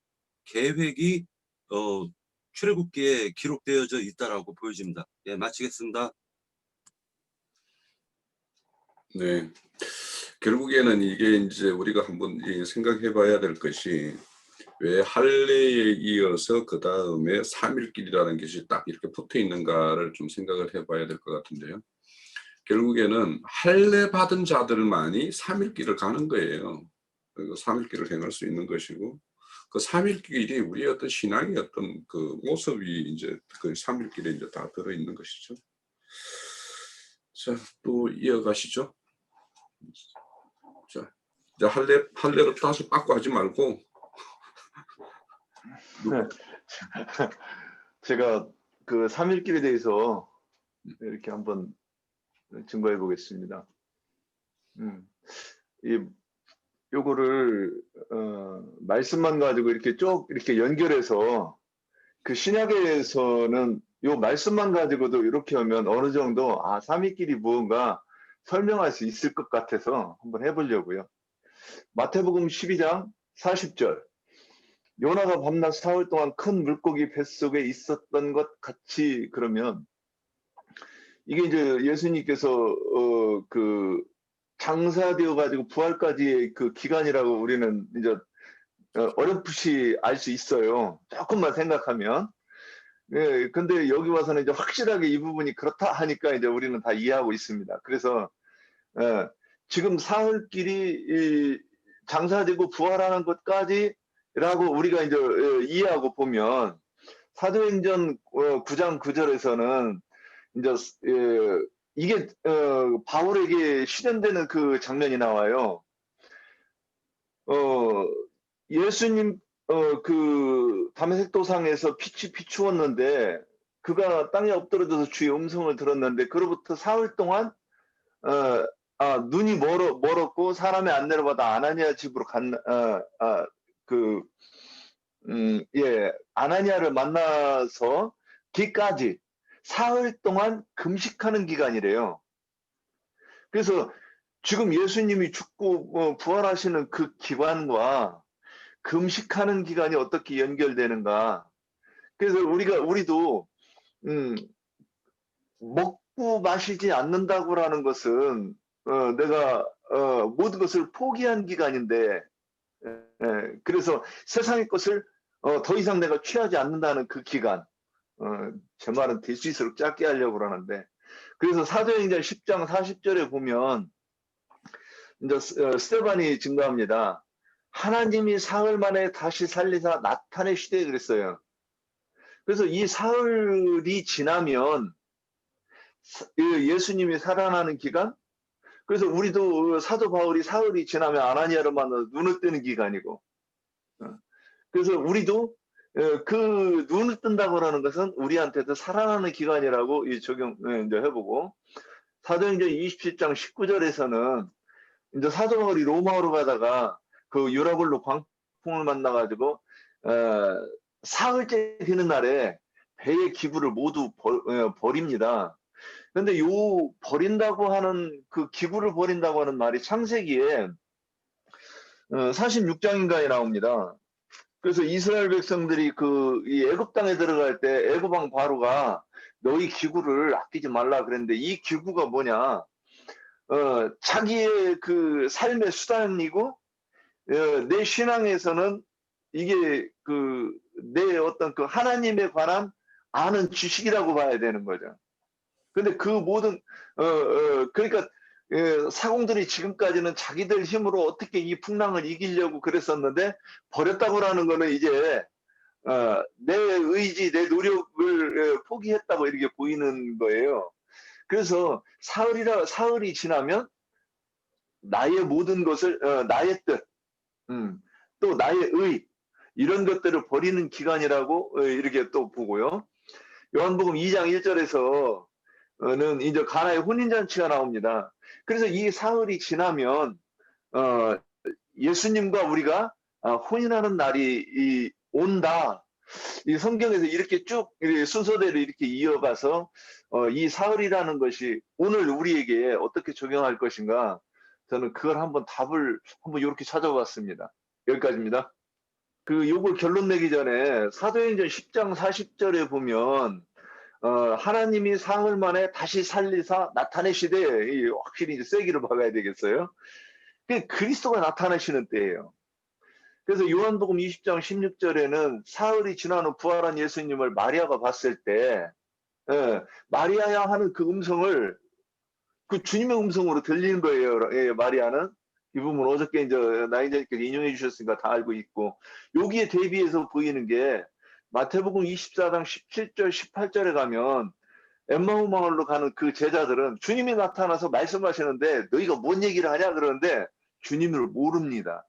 계획이 출애굽기에 기록되어져 있다라고 보여집니다. 예, 마치겠습니다. 네. 결국에는 이게 이제 우리가 한번 생각해 봐야 될 것이, 왜 할례에 이어서 그 다음에 3일길이라는 것이 딱 이렇게 붙어 있는가를 좀 생각을 해 봐야 될 것 같은데요. 결국에는 할례 받은 자들만이 3일길을 가는 거예요. 그리고 3일길을 행할 수 있는 것이고, 그 3일길이 우리의 어떤 신앙의 어떤 그 모습이 이제 그 3일길에 이제 다 들어있는 것이죠. 자, 또 이어가시죠. 자, 이제 할례로 다시 바꿔 하지 말고. 네. 제가 그 3일길에 대해서 이렇게 한번 증거해 보겠습니다. 요거를 말씀만 가지고 이렇게 쭉 이렇게 연결해서, 그 신약에서는 요 말씀만 가지고도 이렇게 하면 어느 정도 3일길이 무언가 설명할 수 있을 것 같아서 한번 해보려고요. 마태복음 12장 40절. 요나가 밤낮 사흘 동안 큰 물고기 뱃속에 있었던 것 같이, 그러면 이게 이제 예수님께서 그 장사되어 가지고 부활까지의 그 기간이라고 우리는 이제 어렴풋이 알 수 있어요. 조금만 생각하면. 예, 근데 여기 와서는 이제 확실하게 이 부분이 그렇다 하니까 이제 우리는 다 이해하고 있습니다. 그래서 지금 사흘길이 장사되고 부활하는 것까지라고 우리가 이제 이해하고 보면, 사도행전 9장 9절에서는 이제 이게 바울에게 실현되는 그 장면이 나와요. 예수님 그 다메섹 도상에서 빛이 비추었는데 그가 땅에 엎드려져서 주의 음성을 들었는데, 그로부터 사흘 동안 눈이 멀었고 사람의 안내를 받아 아나니아 집으로 아나니아를 만나서 기까지 사흘 동안 금식하는 기간이래요. 그래서 지금 예수님이 죽고 부활하시는 그 기간과 금식하는 기간이 어떻게 연결되는가. 그래서 우리도 먹고 마시지 않는다고라는 것은 내가 모든 것을 포기한 기간인데, 그래서 세상의 것을 더 이상 내가 취하지 않는다는 그 기간. 제 말은 될 수 있도록 짧게 하려고 그러는데, 그래서 사도행전 10장 40절에 보면 이제 스데반이 증거합니다. 하나님이 사흘 만에 다시 살리사 나타내시되 그랬어요. 그래서 이 사흘이 지나면 예수님이 살아나는 기간, 그래서 우리도 사도 바울이 사흘이 지나면 아나니아를 만나서 눈을 뜨는 기간이고, 그래서 우리도 그 눈을 뜬다고 하는 것은 우리한테도 살아나는 기간이라고 적용 이제 해보고, 사도행전 27장 19절에서는 이제 사도 바울이 로마로 가다가 그 유라굴로 광풍을 만나가지고 사흘째 되는 날에 배의 기구를 모두 버립니다. 근데 요 버린다고 하는 그 기구를 버린다고 하는 말이 창세기에 46장인가에 나옵니다. 그래서 이스라엘 백성들이 이 애굽 땅에 들어갈 때 애굽 왕 바로가 너희 기구를 아끼지 말라 그랬는데, 이 기구가 뭐냐? 자기의 그 삶의 수단이고, 내 신앙에서는 이게 내 어떤 그 하나님에 관한 아는 지식이라고 봐야 되는 거죠. 근데 그 모든 그러니까 사공들이 지금까지는 자기들 힘으로 어떻게 이 풍랑을 이기려고 그랬었는데, 버렸다고라는 거는 이제 내 의지, 내 노력을 포기했다고 이렇게 보이는 거예요. 그래서 사흘이 지나면 나의 모든 것을 나의 뜻, 또 나의 의, 이런 것들을 버리는 기간이라고 이렇게 또 보고요. 요한복음 2장 1절에서는 이제 가나의 혼인잔치가 나옵니다. 그래서 이 사흘이 지나면 예수님과 우리가 혼인하는 날이 온다. 이 성경에서 이렇게 쭉 순서대로 이렇게 이어가서 이 사흘이라는 것이 오늘 우리에게 어떻게 적용할 것인가, 저는 그걸 답을 이렇게 찾아봤습니다. 여기까지입니다. 요걸 결론 내기 전에 사도행전 10장 40절에 보면 하나님이 사흘 만에 다시 살리사 나타내시되, 확실히 이제 세기를 박아야 되겠어요. 그 그리스도가 나타나시는 때예요. 그래서 요한복음 20장 16절에는 사흘이 지난 후 부활한 예수님을 마리아가 봤을 때, 마리아야 하는 그 음성을 그 주님의 음성으로 들리는 거예요. 마리아는. 이 부분 어저께 이제 나인자님께서 인용해 주셨으니까 다 알고 있고, 여기에 대비해서 보이는 게 마태복음 24장 17절 18절에 가면 엠마오 마을로 가는 그 제자들은 주님이 나타나서 말씀하시는데 너희가 뭔 얘기를 하냐 그러는데 주님을 모릅니다.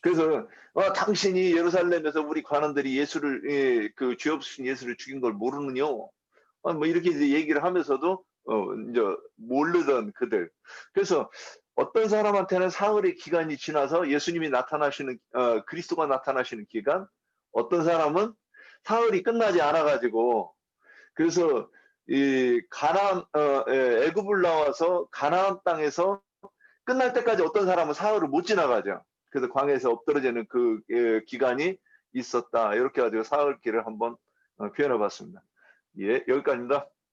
그래서 당신이 예루살렘에서 우리 관원들이 예수를 그 죄 없으신 예수를 죽인 걸 모르느뇨? 뭐 이렇게 이제 얘기를 하면서도 이제 모르던 그들. 그래서 어떤 사람한테는 사흘의 기간이 지나서 예수님이 나타나시는 그리스도가 나타나시는 기간, 어떤 사람은 사흘이 끝나지 않아 가지고, 그래서 이 애굽을 나와서 가나안 땅에서 끝날 때까지 어떤 사람은 사흘을 못 지나가죠. 그래서 광야에서 엎드러지는 그 기간이 있었다. 이렇게 가지고 사흘길을 한번 표현해 봤습니다. 예, 여기까지입니다.